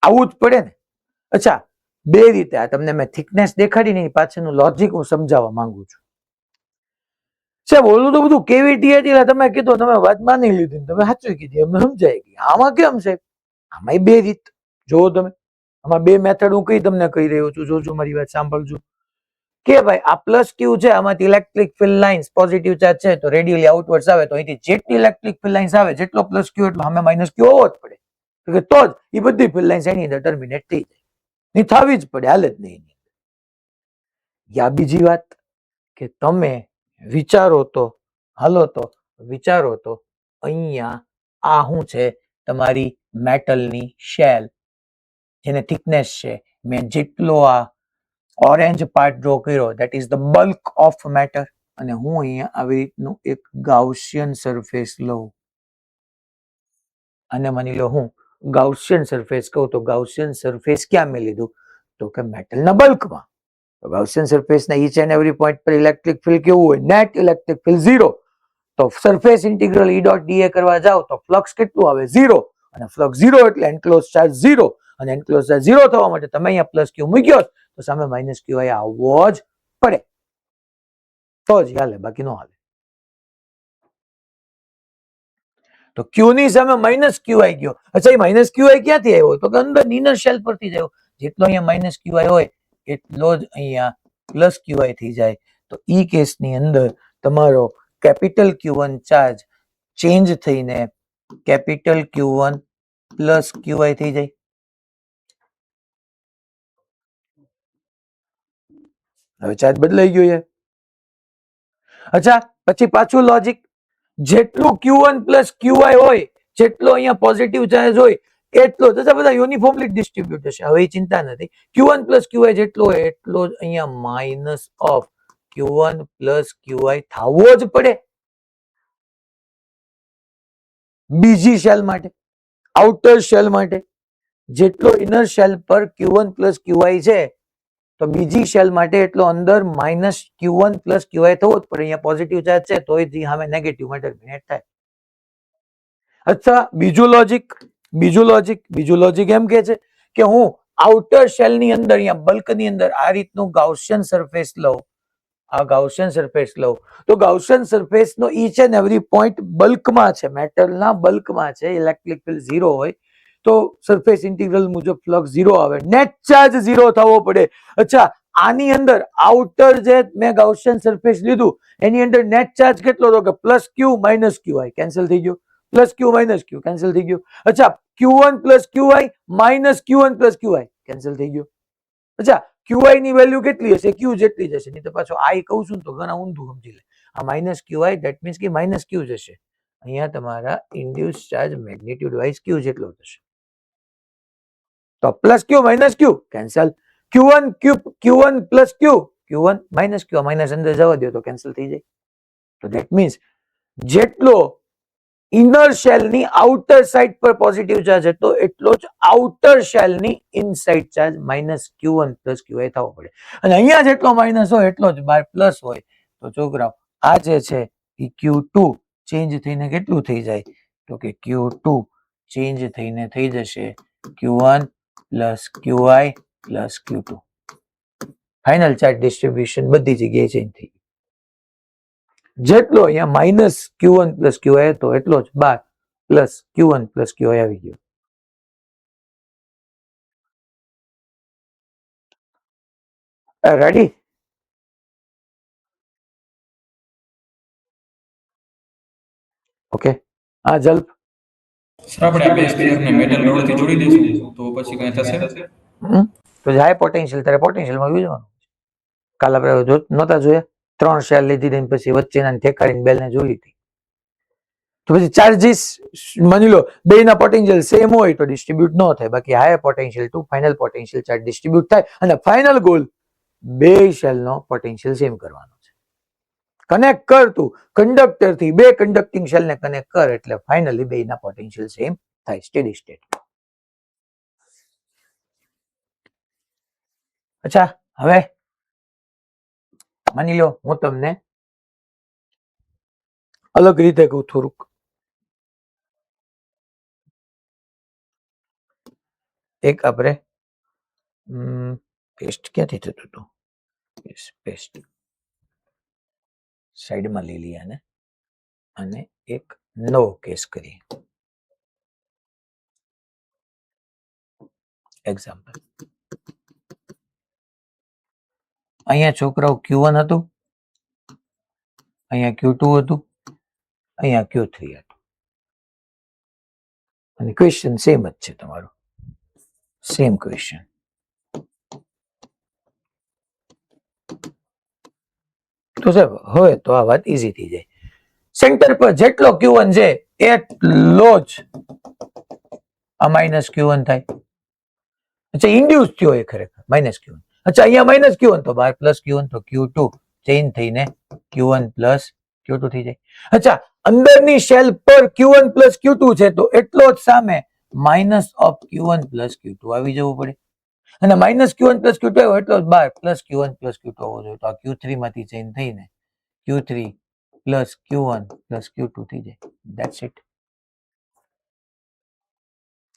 આવું જ પડે ને. અચ્છા, બે રીતે આ તમને મેં થિકનેસ દેખાડી ને પાછળનું લોજિક હું સમજાવવા માંગુ છું. સાહેબ ઓલું તો બધું કેવીટી હતી, તમે કીધું, તમે વાત માની લીધી, તમે સાચું કીધી, અમને સમજાય ગઈ. આમાં કેમ સાહેબ? આમાં બે રીત જોવો તમે, આમાં બે મેથડ હું તમને કહી રહ્યો છું, જોજો મારી વાત સાંભળજો. કે ભાઈ આ પ્લસ ક્યુ છે, આમાંથી electric field lines positive charge છે તો રેડિયલી આઉટવર્ડ્સ આવે, તો અહીંથી જેટલી ઇલેક્ટ્રિક ફિલ્ડ લાઇન્સ આવે, જેટલો પ્લસ ક્યુ એટલો સામે માઇનસ ક્યુ હોવો જ પડે, તો જ એ બધી ફિલ્ડ લાઇન્સ એની અંદર ટર્મિનેટ થઈ જાય. નહીં થવી જ પડે, હાલે જ નહીં. યા બીજી વાત કે તમે વિચારો તો, હાલો તો વિચારો તો, અહીંયા આ શું છે, તમારી મેટલની શેલ, જેને થિકનેસ છે, મેં જેટલો આ ઓરેન્જ પાર્ટ ડ્રો કર્યો, that is the bulk of matter, અને હું અહીંયા આવી રીતનું એક ગાઉસિયન સરફેસ લઉં, અને માની લો હું ગાઉસિયન સરફેસ કહું, તો ગાઉસિયન સરફેસ ક્યાં મેં લીધું, તો કે મેટલના બલ્કમાં. તો ગાઉસિયન સરફેસના ઈચ એન્ડ એવરી પોઈન્ટ પર ઇલેક્ટ્રિક ફિલ્ડ કેવું હોય, નેટ ઇલેક્ટ્રિક ફિલ્ડ 0. તો surface integral E dot dA કરવા જાવ તો ફ્લક્સ કેટલું આવે, 0, અને ફ્લક્સ 0 એટલે એન્ક્લોઝ ચાર્જ 0, અને એન્ક્લોઝ ચાર્જ 0 થવા માટે તમે અહીંયા પ્લસ ક્યુ મૂક્યો તો સામે માઇનસ ક્યુ આવવો જ પડે, તો જ હાલે, બાકી નો હાલે. તો ક્યુ ની સામે માઇનસ ક્યુ આવી ગયો. અચ્છા, એ માઇનસ ક્યુ ક્યાંથી આવ્યો, તો કે અંદર ઇનર શેલ પરથી જ આવ્યો. જેટલો અહીંયા માઇનસ ક્યુ હોય એટલો જ અહીંયા પ્લસ ક્યુ થઈ જાય. તો ઈ કેસની અંદર તમારો કેપિટલ Q1 ચાર્જ ચેન્જ થઈને કેપિટલ Q1 પ્લસ ક્યુઆઈ થઈ જાય. હવે ચાર્જ બદલાઈ ગયો છે. અચ્છા, પછી પાછું લોજિક, જેટલું Q1 પ્લસ ક્યુઆઈ હોય, જેટલો અહીંયા પોઝિટિવ ચાર્જ હોય એટલો જ બધા યુનિફોર્મલી ડિસ્ટ્રીબ્યુટ હશે. હવે ચિંતા નથી, Q1 પ્લસ ક્યુઆઈ જેટલો હોય એટલો જ અહીંયા minus of Q1 plus QI થવો જ પડે. બીજી શેલ માટે, આઉટર શેલ માટે જેટલો ઇનર શેલ પર Q1 પ્લસ ક્યુઆઈ છે, તો બીજી શેલ માટે એટલો અંદર માઇનસ Q1 પ્લસ ક્યુઆઈ થવો જ પડે. અહીંયા પોઝિટિવ ચાર્જ છે તો સામે નેગેટિવ માં ટર્મિનેટ થાય. અચ્છા, બીજું લોજિક એમ કે છે કે હું આઉટર શેલ ની અંદર, અહીંયા બલ્ક ની અંદર આ રીતનું ગાઉસિયન સરફેસ લઉં, આ ગાઉસિયન સરફેસ લઉં, તો ગાઉસિયન સરફેસ નો ઈચ એન્ડ એવરી પોઈન્ટ બલ્કમાં છે, મેટલના બલ્કમાં છે, ઇલેક્ટ્રિક ફિલ્ડ 0 હોય તો સરફેસ ઇન્ટિગ્રલ મુજબ ફ્લક્સ 0 આવે, નેટ ચાર્જ 0 થવો પડે. અચ્છા, આની અંદર આઉટર જે મેં ગાઉસિયન સરફેસ લીધું એની અંદર નેટ ચાર્જ કેટલો હતો કે plus Q minus QI, cancel થઈ ગયો, plus Q minus Q cancel થઈ ગયો. અચ્છા, Q1 plus QI minus Q1 plus QI cancel થઈ ગયો. અચ્છા, ક્યુઆઈ ની વેલ્યુ કેટલી હશે, ક્યુ જેટલી જ હશે, નહીં તો પાછો આઈ કહું છું તો ઘણા ઊંધું સમજી લે. આ માઇનસ ક્યુઆઈ ધેટ મીન્સ કે માઇનસ ક્યુ જ હશે. અહીંયા તમારા induce charge magnitude wise Q જેટલો થશે. તો plus Q minus Q cancel, Q1 plus Q1 minus Q, minus અંદર જવા દો તો કેન્સલ થઈ જાય. તો ધેટ મીન્સ જેટલો ઇનર શેલ ની આઉટર સાઇડ પર પોઝિટિવ ચાર્જ હતો એટલો જ આઉટર શેલ ની inside charge minus Q1 plus QI થવો પડે. અને અહીંયા જેટલો માઇનસ હોય એટલો જ બહાર પ્લસ હોય. તો છોકરાઓ આ જે છે એ Q2 ચેન્જ થઈને કેટલું થઈ જાય, તો કે Q2 ચેન્જ થઈને થઈ જશે Q1 plus QI plus Q2. Final charge distribution બધી જગ્યાએ ચેન્જ થઈ. જેટલો અહીંયા માઇનસ Q1 પ્લસ ક્યુઆઈ હતો એટલો જ બાર પ્લસ Q1 પ્લસ ક્યુઆઈ આવી ગયો. રેડી? ઓકે, હા જલ્પ. સર આપણે આ બે સ્ફિયરને મેટલ રોડથી જોડી દઈશું તો પછી કઈ થશે? તો હાઈ પોટેન્શિયલ ત્યારે પોટેન્શિયલમાં યુઝવાનું. કાલ આપણે નહોતા જોયા, 3 શેલ લીધી ને પછી વચ્ચેના ઠેકાડીને બેલને જોઈ હતી. તો પછી ચાર્જીસ માની લો બેના પોટેન્શિયલ સેમ હોય તો ડિસ્ટ્રીબ્યુટ ન થાય, બાકી high potential to final potential charge distribute થાય, અને ફાઇનલ ગોલ બે શેલનો પોટેન્શિયલ સેમ કરવાનો છે. કનેક્ટ કર તું કંડક્ટર થી બે કંડક્ટિંગ શેલ ને કનેક્ટ કર એટલે ફાઇનલી બેના પોટેન્શિયલ સેમ થાય સ્ટેડી સ્ટેટ. અચ્છા, હવે માની લો હું તમને અલગ રીતે કહું થોડુંક. એક આપણે પેસ્ટ ક્યાંથી થતું હતું? પેસ્ટ સાઈડમાં લઈ લઈએ આને અને એક નવો કેસ કરીએ. એક્ઝામ્પલ, અહીંયા છોકરાઓ Q1 હતું, અહીંયા Q2 હતું, અહીંયા Q3 હતું અને ક્વેશ્ચન સેમ જ છે તમારો, સેમ ક્વેશ્ચન. તો સાહેબ હવે તો આ વાત ઈઝી થઈ જાય. સેન્ટર પર જેટલો Q1 છે એટલો જ આ માઇનસ Q1 થાય. અચ્છા, ઇન્ડ્યુસ થયો એ ખરેખર માઇનસ Q1. અચ્છા, અહીંયા માઇનસ Q1 તો બહાર પ્લસ Q1 તો Q2 ચેન્જ થઈને Q1 પ્લસ Q2 થઈ જાય. અચ્છા, અંદરની શેલ પર Q1 પ્લસ Q2 છે તો એટલો જ સામે minus of Q1 plus Q2 આવી જવું પડે અને માઇનસ Q1 પ્લસ Q2 આવ્યો એટલો જ બહાર પ્લસ Q1 પ્લસ Q2 આવવો જોઈએ. તો આ Q3 માંથી ચેન્જ થઈને Q3 plus Q1 plus Q2 થઈ જાય. That's it.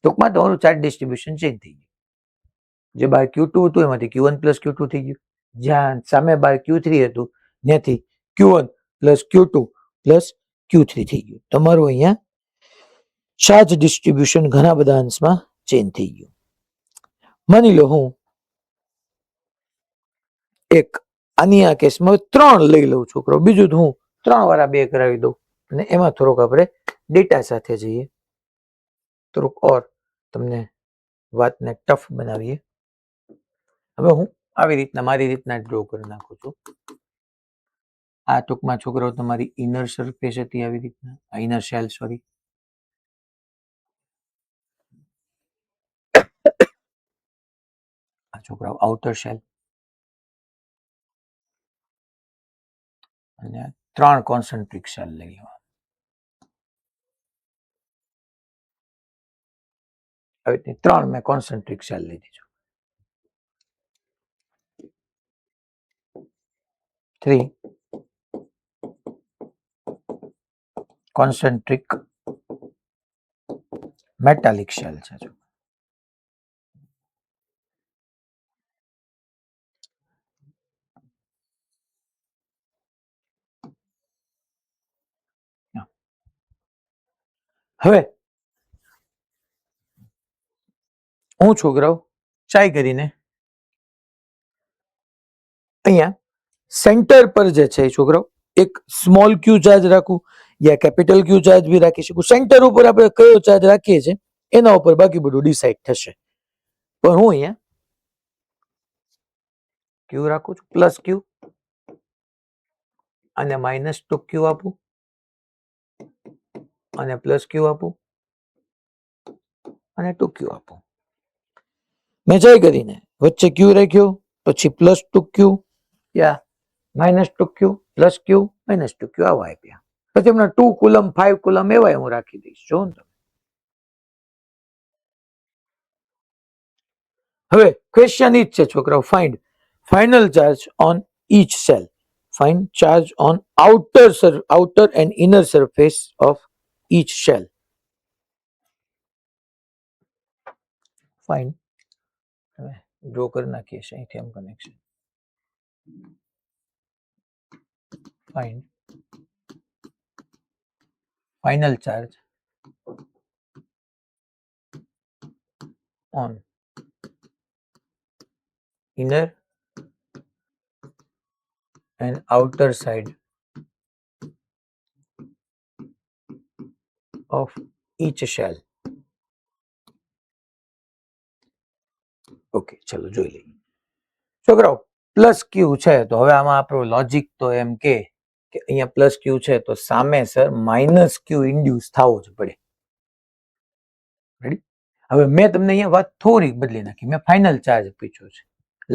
ટૂંકમાં તમારું ચાર્ટ ડિસ્ટ્રીબ્યુશન ચેન્જ થઈ ગયું. જે બાર Q2 હતું એમાંથી Q1 પ્લસ Q2 થઈ ગયું. જ્યાં સામે બાર Q3 હતું ત્યાંથી Q1 plus Q2 plus Q3 થઈ ગયું. તમારું અહીંયા ચાર્જ ડિસ્ટ્રીબ્યુશન ઘણા બધા અંશમાં ચેન્જ થઈ ગયું. માની લો હું એક આની આ કેસમાં 3 લઈ લઉં છોકરો, બીજું હું 3 વાળા 2 કરાવી દઉં અને એમાં થોડોક આપણે ડેટા સાથે જઈએ, થોડુંક ઓર તમને વાતને ટફ બનાવીએ. હવે હું આવી રીતના મારી રીતના ડ્રો કરી નાખું છું. આ ટૂંકમાં છોકરાઓ તમારી ઇનર સરફેસ હતી, આવી રીતના ઇનર શેલ, સોરી. આ છોકરાઓ આઉટર શેલ અને 3 કોન્સન્ટ્રિક શેલ લઈ લેવા. આવી રીતે 3 મેં કોન્સન્ટ્રિક શેલ લઈ દીધું. 3 concentric metallic shell છે. હવે હું છોકરાઓ ટ્રાય કરીને અહીંયા સેન્ટર પર જે છે છોકરાઓ એક સ્મોલ ક્યુ ચાર્જ રાખું યા કેપિટલ ક્યુ ચાર્જ બી રાખી શકું. સેન્ટર ઉપર આપણે કયો ચાર્જ રાખીએ છીએ એના ઉપર બાકી બધું ડિસાઈડ થશે. પણ હું અહીંયા ક્યુ રાખું છું, પ્લસ ક્યુ અને માઇનસ 2Q આપું અને પ્લસ ક્યુ આપું અને 2Q આપું. મેં ટ્રાય કરીને વચ્ચે ક્યુ રાખ્યો, પછી પ્લસ 2Q યા minus 2Q plus Q minus 2Q આવા આપ્યા. પછી એમના 2 કુલમ 5 કુલમ એવા હું રાખી દઈશ. જો તમે હવે ક્વેશ્ચન ઈ જ છે છોકરાઓ, find final charge on each shell. Find charge on outer and inner surface of each shell. Find, draw કરી નાખીએ છીએ અહીંથી આમ connection. Find final charge on inner and outer side of each shell. Okay, ચલો જોઈ લઈએ છોકરાઓ. Plus ક્યુ છે તો હવે આમાં આપણું લોજિક તો એમ કે અહીંયા પ્લસ ક્યુ છે તો સામે સર માઇનસ ક્યુ ઇન્ડ્યુસ થવો જ પડે. રેડી? હવે મેં તમને અહીંયા વાત થોડીક બદલી નાખી. મેં ફાઇનલ ચાર્જ પૂછ્યો છે.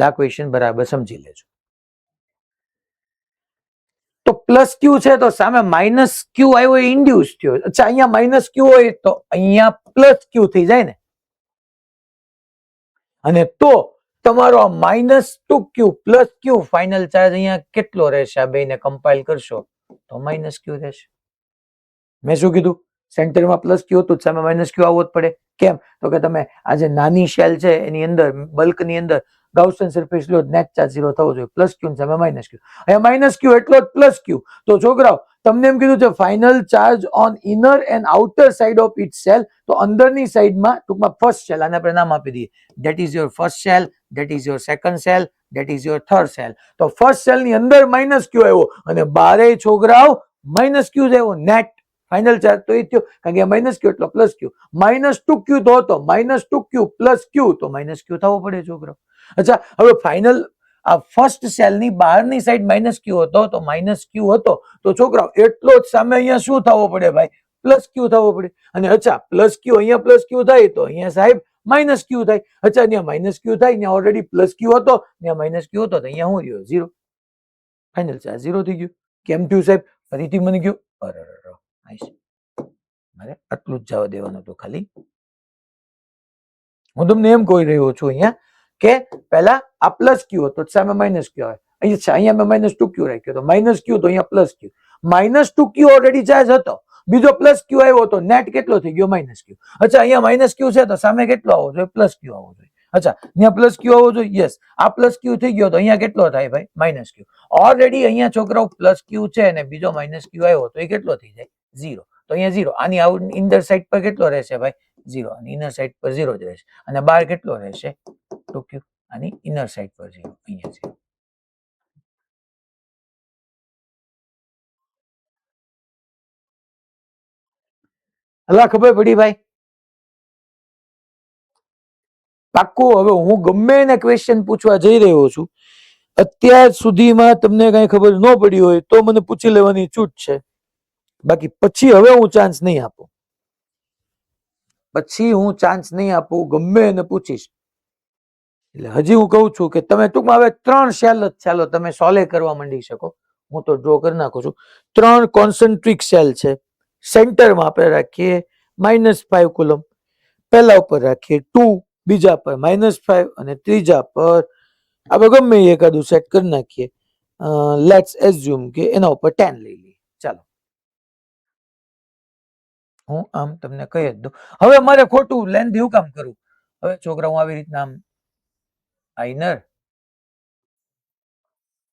લા ક્વેશ્ચન બરાબર સમજી લેજો. તો પ્લસ ક્યુ છે તો સામે માઇનસ ક્યુ આવ્યો એ ઇન્ડ્યુસ થયો. અચ્છા, અહીંયા માઇનસ ક્યુ હોય તો અહીંયા પ્લસ ક્યુ થઈ જાય ને. અને તો તમારો માઇનસ 2Q પ્લસ ક્યુ ફાઇનલ ચાર્જ અહીંયા કેટલો રહેશે? આ બેને કમ્પાઇલ કરશો તો માઇનસ ક્યુ રહેશે. મેં શું કીધું? સેન્ટરમાં પ્લસ ક્યુ હતું સામે માઇનસ ક્યુ આવવો જ પડે. કેમ? તો કે તમે આ જે નાની શેલ છે એની અંદર બલ્કની અંદર ગાઉસિયન સરફેસ લો નેટ ચાર્જ 0 થવો જોઈએ. પ્લસ ક્યુ સામે માઇનસ ક્યુ. અહીંયા માઇનસ ક્યુ એટલો જ પ્લસ ક્યુ. તો છોકરાઓ તમને એમ કીધું છે final charge on inner and outer side of it cell. તો અંદરની સાઈડમાં ટૂંકમાં ફર્સ્ટ સેલ, આને આપણે નામ આપી દઈએ, that is your first cell, that is your second cell, that is your third cell. તો ફર્સ્ટ સેલ ની અંદર માઇનસ ક્યુ આવ્યો અને બારે છોકરાઓ માઇનસ ક્યુ જ આવ્યો. નેટ ફાઇનલ ચાર્જ તો એ થયો કારણ કે માઇનસ ક્યુ એટલો પ્લસ ક્યુ. -2 ક્યુ તો હતો, -2 ક્યુ પ્લસ ક્યુ તો માઇનસ ક્યુ થવો પડે છોકરો. અચ્છા, હવે ફાઇનલ આ ફર્સ્ટ સેલની બહારની સાઈડ માઇનસ ક્યુ હતો તો માઇનસ ક્યુ હતો તો છોકરાઓ એટલો જ સામે અહીંયા શું થવો પડે ભાઈ? પ્લસ ક્યુ થવો પડે. અને અચ્છા પ્લસ ક્યુ અહીંયા પ્લસ ક્યુ થાય તો અહીંયા સાહેબ માઇનસ ક્યુ થાય. અચ્છા ત્યાં માઇનસ ક્યુ થાય, ત્યાં ઓલરેડી પ્લસ ક્યુ હતો, ત્યાં માઇનસ ક્યુ હતો તો અહીંયા શું રહ્યો? 0. ફાઇનલ ચાર્જ 0 થઈ ગયું. કેમ થયું સાહેબ? ફરીથી મને ગયું મારે આટલું જ જવા દેવાનું હતું ખાલી. હું તમને એમ કહી રહ્યો છું અહીંયા કે પહેલા આ પ્લસ ક્યુ હતો સામે માઇનસ ક્યુ આવે. અહીંયા મેં -2 ક્યુ રાખ્યો તો માઇનસ ક્યુ તો અહીંયા પ્લસ ક્યુ. -2 ક્યુ ઓલરેડી ચાર્જ હતો, બીજો પ્લસ ક્યુ આવ્યો તો નેટ કેટલો થઈ ગયો? માઇનસ ક્યુ. અચ્છા અહીંયા માઇનસ ક્યુ છે તો સામે કેટલો આવવો જોઈએ? પ્લસ ક્યુ આવવો જોઈએ. અચ્છા અહીંયા પ્લસ ક્યુ આવવો જોઈએ. યસ, આ પ્લસ ક્યુ થઈ ગયો તો અહીંયા કેટલો થાય ભાઈ? માઇનસ ક્યુ. ઓલરેડી અહીંયા છોકરાઓ પ્લસ ક્યુ છે અને બીજો માઇનસ ક્યુ આવ્યો તો એ કેટલો થઈ જાય? 0. તો અહીંયા 0. આની ઇનર સાઈડ પર કેટલો રહેશે ભાઈ? 0. અને ઇનર સાઈડ પર 0 જ રહેશે. અને બહાર કેટલો રહેશે? 2 ક્યુ. આની ઇનર સાઈડ પર 0, અહીંયા 0. હલા ખબર પડી ભાઈ? પાક્કું. હવે હું ગમે એને ક્વેશ્ચન પૂછવા જઈ રહ્યો છું, અત્યાર સુધીમાં તમને કઈ ખબર ન પડી હોય તો મને પૂછી લેવાની છૂટ છે. બાકી પછી હવે હું ચાન્સ નહીં આપું. ગમે એને પૂછીશ. એટલે હજી હું કહું છું કે તમે ટૂંકમાં હવે 3 સેલ જ ચાલો તમે સોલ્વ કરવા માંડી શકો. હું તો ડ્રો કરી નાખું છું. 3 કોન્સન્ટ્રિક સેલ છે. સેન્ટરમાં આપણે રાખીએ -5 કુલમ, પહેલા ઉપર રાખીએ 2, બીજા પર -5 અને ત્રીજા પર આપણે ગમે એકાદું સેટ કરી નાખીએ. લેટ્સ એઝ્યુમ કે એના ઉપર 10 લઈ લઈએ. ચાલો હું આમ તમને કહી જ દઉં. હવે મારે ખોટું લેન્થ એવું કામ કરું? હવે છોકરા હું આવી રીતના આમ આઈનર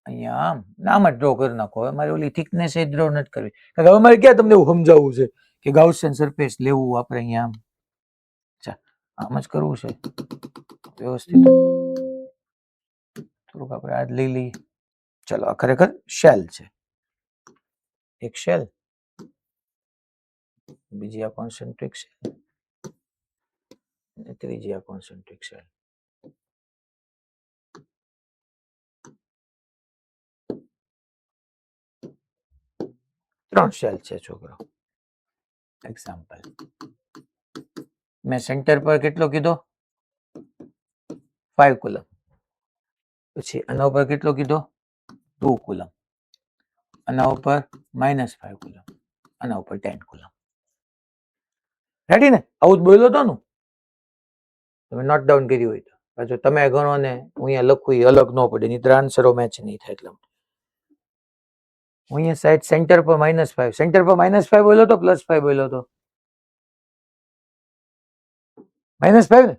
અહીંયા આમ નામ જ ડ્રો કરી નાખો. હવે મારે ઓલી થિકનેસ એ ડ્રો નથી કરવી કારણ કે હવે મારે ક્યાં તમને એવું સમજાવવું છે કે ગાઉસિયન સરફેસ લેવું આપણે અહીંયા આમ. અચ્છા આમ જ કરવું છે વ્યવસ્થિત. થોડુંક આપણે આ લઈ લઈએ. ચલો આ ખરેખર શેલ છે. એક શેલ, બીજી આ કોન્સન્ટ્રિક શેલ અને ત્રીજી આ કોન્સન્ટ્રિક શેલ. ત્રણ શેલ છે છોકરો. એક્ઝામ્પલ મેં સેન્ટર પર કેટલો કીધો? 5 કુલમ. પછી આના ઉપર કેટલો કીધો? 2 કુલમ. આના ઉપર -5 કુલમ. આના ઉપર 10 કુલમ. રેડી ને? આવું જ બોલ્યો હતો ને? તમે નોટ ડાઉન કર્યું હોય તો પાછો તમે ગણો ને હું અહીંયા લખું એ અલગ ન પડે, નહીં તો આન્સરો મેચ નહીં થાય. એટલે હું અહીંયા સાઈડ સેન્ટર પર -5, સેન્ટર પર -5 બોલ્યો તો +5 બોલ્યો તો? -5 ને?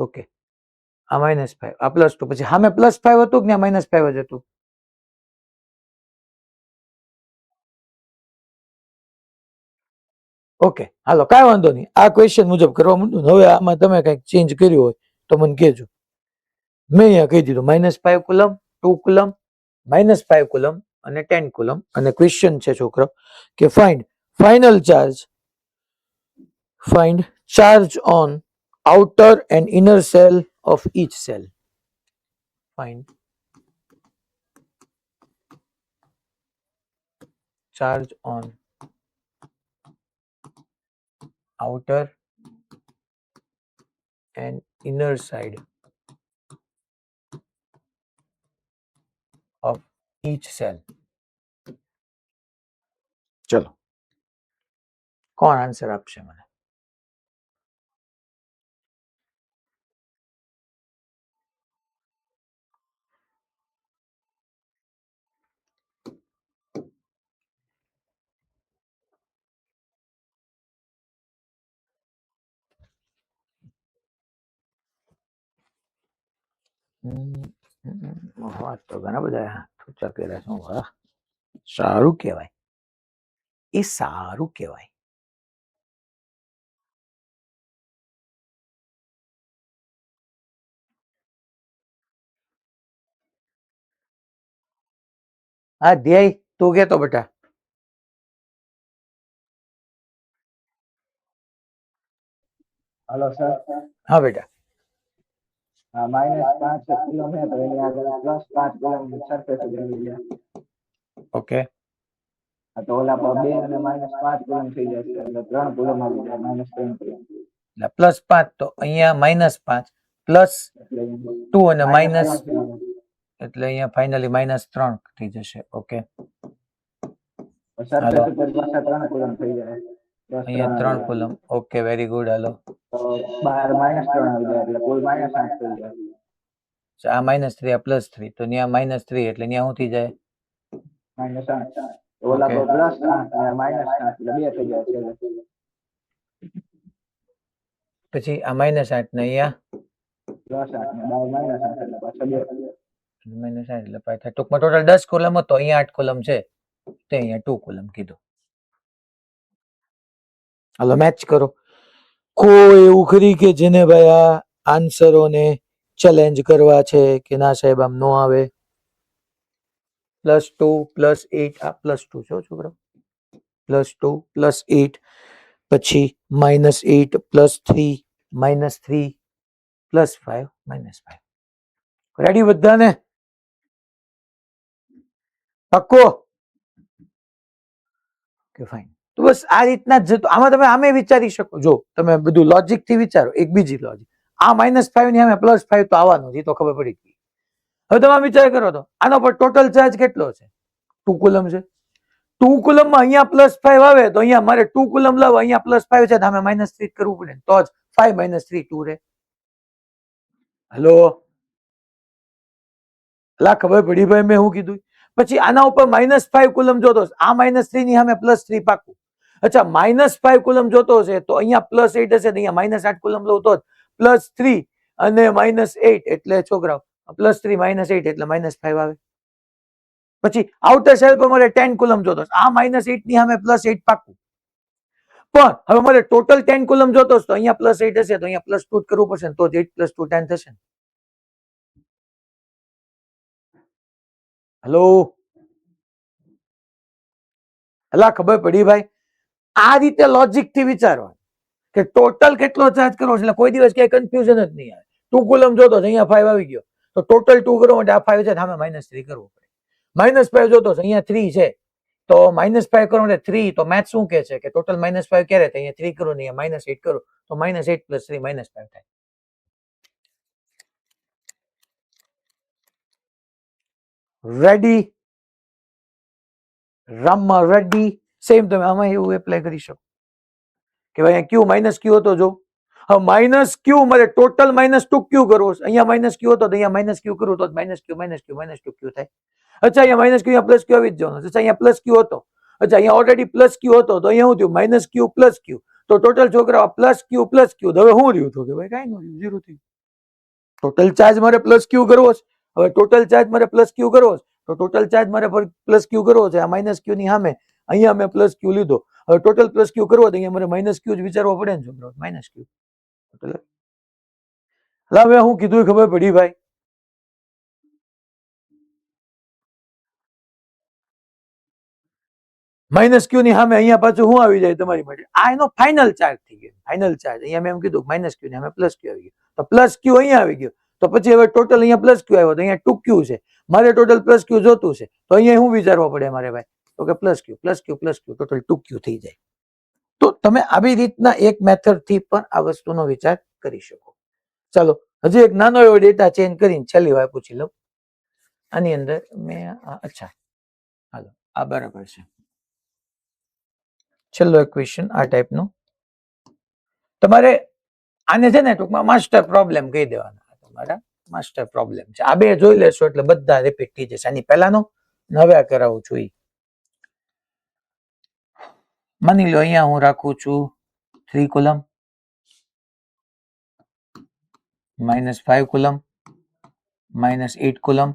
ઓકે, આ -5 આ +2, પછી સામે +5 હતું કે -5 જ હતું? ઓકે હાલો કાંઈ વાંધો નહીં. આ ક્વેશ્ચન મુજબ કરવા માંડું. હવે આમાં તમે કંઈક ચેન્જ કર્યું હોય તો મને કહેજો. મેં અહીંયા કહી દીધું -5 કુલમ, 2 કુલમ, -5 કુલમ અને 10 કુલમ. અને ક્વેશ્ચન છે છોકરો કે find final charge, find charge on outer and inner cell of each cell. Find charge on outer and inner side of each cell. ચલો કોણ આન્સર આપશે મને? વાત તો ઘણા બધા ઠુચા કર્યા છે. વાહ, સારું કહેવાય, એ સારું કહેવાય. હા ધ્યેય તું કેતો બેટા. Hello sir. હા બેટા. -5 किलोमीटर એની આગળ +5 કિલોમીટર સરફેસ લઈ લે. ઓકે, તો ઓલા પર 2 અને -5 કિલોમીટર થઈ જશે એટલે 3 કિલોમીટર આવી જાય -3 કિલોમીટર. એટલે +5 તો અહીંયા -5 +2 અને માઇનસ, એટલે અહીંયા ફાઇનલી -3 થઈ જશે. ઓકે, સરફેસ ઉપર પાછા 3 કિલોમીટર થઈ જાય. અહીંયા 3 કુલમ. Okay, very good. હાલો, તો બહાર -3 આવી જાય એટલે કુલ -8 થઈ જાય. આ -3 આ +3 તો ત્યાં -3 એટલે ત્યાં શું થઈ જાય? -8. ઓલા પર +8 અને -8 એટલે 2 થઈ જાય છે. પછી આ -8 ને અહીંયા +8 ને બહાર -8 એટલે પાછા 2. -8 એટલે પાછા ટૂંકમાં ટોટલ 10 કોલમ હતો, અહીંયા 8 કોલમ છે, તે અહીંયા 2 કોલમ કીધું. હાલો મેચ કરો. કોઈ એવું ખરી કે જેને ભાઈ આ આન્સરોને ચેલેન્જ કરવા છે કે ના સાહેબ આમ નો આવે? +2 +8 આ +2 છો છોકરા, +2 +8 પછી -8 +3 -3 +5 -5. રેડી બધાને? પાક્કો? કે ફાઇન. તો બસ આ રીતના જ જતો. આમાં તમે આમે વિચારી શકો, જો તમે બધું લોજિક થી વિચારો. એક બીજી લોજિક, આ -5 ની સામે +5 તો આવવાનું જ, એ તો ખબર પડી ગઈ. હવે તમે વિચાર કરો તો આનો પર ટોટલ ચાર્જ કેટલો છે? 2 કુલમ છે. 2 કુલમમાં અહીંયા +5 આવે તો અહીંયા મારે 2 કુલમ લાવો, અહીંયા +5 છે તો આમે -3 કરવું પડે, તો જ 5 - 3 2 રહે. હેલો, લા ખબર પડી ભાઈ મેં શું કીધું? પછી આના ઉપર -5 કુલમ જોતો, આ -3 ની સામે +3 પાકું. અચ્છા, -5 કુલમ જોતો હશે તો અહીંયા +8 હશે, તો અહીંયા -8 કુલમ લો તો +3 અને -8 એટલે છોકરાઓ +3 -8 એટલે -5 આવે. પછી આઉટર સેલ પર મારે 10 કુલમ જોતો, આ -8 ની સામે +8 પાકું. પણ હવે મારે ટોટલ 10 કુલમ જોતો તો અહીંયા +8 હશે તો અહીંયા +2 કરવું પડશે, તો 8 + 2 10 થશે. હેલો, હલા ખબર પડી ભાઈ? આ રીતે લોજિક થી વિચારવા કે ટોટલ કેટલો ચાર્જ કરવો છે, એટલે કોઈ દિવસ ક્યાંય કન્ફ્યુઝન જ નહીં આવે. 2 કુલમ જોતો અહીંયા 5 આવી ગયો તો ટોટલ 2 કરવા માટે આ 5 છે, સામે -3 કરવું પડે. -5 જોતો અહીંયા 3 છે તો -5 કરવા માટે 3, તો મેથ શું કહે છે કે ટોટલ -5 ક્યારે થાય? અહીંયા 3 કરો ને અહીંયા -8 કરો તો -8 + 3 -5 થાય. રેડી? રામમાં રેડી? સેમ તમે આમાં એવું એપ્લાય કરી શકો કે ભાઈ ક્યુ -Q હતો. જો હવે -Q મારે ટોટલ -2 Q કરવો છે, અહીંયા -Q હતો તો અહીંયા -Q કરું તો -Q -Q થાય. અચ્છા, અહીંયા -Q અહીંયા +Q આવી જ જવાનું. અચ્છા, અહીંયા +Q હતો, અચ્છા અહીંયા ઓલરેડી +Q હતો તો અહીંયા શું થયું? -Q +Q, તો ટોટલ છોકરા +Q +Q, હવે શું રહ્યું? તો કે ભાઈ કાંઈ ન રહ્યું, 0 થયું. ટોટલ ચાર્જ મારે +Q કરવો છે. હવે ટોટલ ચાર્જ મારે +Q કરવો છે તો ટોટલ ચાર્જ મારે +Q કરવો છે. આ -Q ની સામે અહીંયા મેં +Q લીધો, હવે ટોટલ +Q કરવો તો અહીંયા મારે -Q જ વિચારવો પડે ને છોકરો, -Q. હવે હું કીધું ખબર પડી ભાઈ? -Q ની સામે અહીંયા પાછું શું આવી જાય તમારી માટે? આ એનો ફાઇનલ ચાર્જ થઈ ગયો. ફાઇનલ ચાર્જ અહીંયા મેં એમ કીધું -Q ની સામે +Q આવી ગયો, તો +Q અહીંયા આવી ગયો, તો પછી હવે ટોટલ અહીંયા +Q આવ્યો તો અહીંયા 2Q છે. મારે ટોટલ +Q જોતું છે તો અહીંયા શું વિચારવા પડે મારે ભાઈ? તો કે +Q ટોટલ 2Q થઈ જાય. તો તમે આવી રીતના એક મેથડ થી પણ આ વસ્તુનો વિચાર કરી શકો. ચાલો હજી એક નાનો એવો ડેટા ચેન્જ કરીને છેલ્લી વાર પૂછી લઉં. આની અંદર મેં અચ્છા હાલો આ બરાબર છે. છેલ્લો એક ક્વેશ્ચન આ ટાઈપનો તમારે આને છે ને ટૂંકમાં માસ્ટર પ્રોબ્લેમ કહી દેવાના. તમારા માસ્ટર પ્રોબ્લેમ છે. આ બે જોઈ લેશો એટલે બધા રિપીટ થઈ જશે. આની પહેલાનો હવે આ કરાવું છું. માની લો અહીંયા હું રાખું છું 3 કોલમ, -5 કોલમ, -8 કુલમ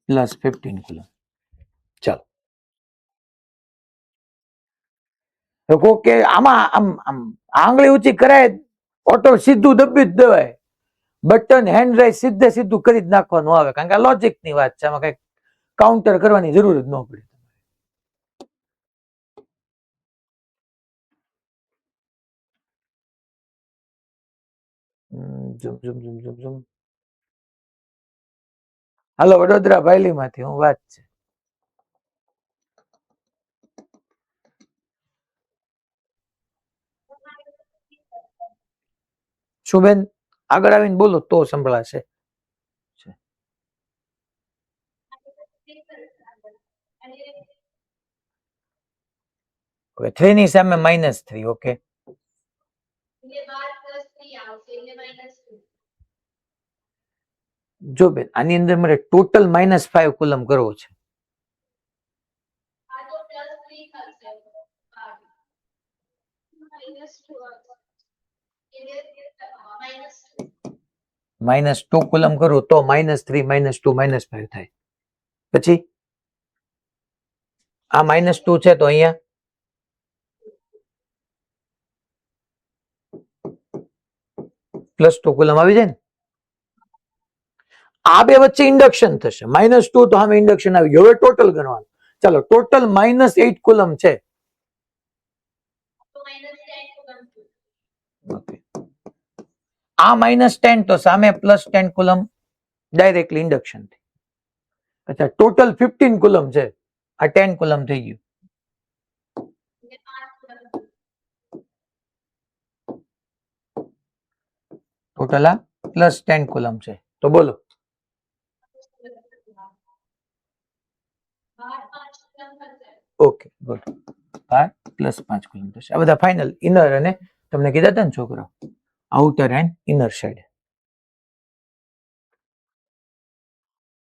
+15 કુલમ. ચાલો તો કે આમાં આમ આમ આંગળી ઊંચી કરાય ઓટો સીધું દબી જ દેવાય, બટન હેન્ડ રાઈઝ સીધે સીધું કરી જ નાખવાનું આવે, કારણ કે લોજિક ની વાત છે, આમાં કઈ કાઉન્ટર કરવાની જરૂર જ ન પડે. Zoom zoom zoom zoom zoom. હાલો વડોદરા ભાયલી માંથી હું વાત છે. શું બેન આગળ આવીને બોલો તો સંભળાશે. હવે 3 ની સામે -3. ઓકે, જો બેન આની અંદર મારે ટોટલ -5 કુલમ કરવો છે. -2 કુલમ કરું તો -3 -2 -5 થાય. પછી આ -2 છે તો અહીંયા +2 કુલમ આવી જાય ને. આ બે વચ્ચે ઇન્ડક્શન થશે, -2 તો સામે ઇન્ડક્શન આવી ગયું. હવે ટોટલ ગણવાનું. ચાલો ટોટલ -8 કુલમ છે. Okay. આ -10 તો સામે +10 કુલમ ડાયરેક્ટલી ઇન્ડક્શન થી. અચ્છા ટોટલ 15 કુલમ છે, આ 10 કુલમ થઈ ગયું. ટોટલ આ +10 કુલમ છે, તો બોલો ઓકે ગુડ. +5 કુલમ થશે. આ બધા ફાઇનલ ઇનર અને તમને કીધા હતા ને છોકરા, આઉટર એન્ડ ઇનર સાઈડ.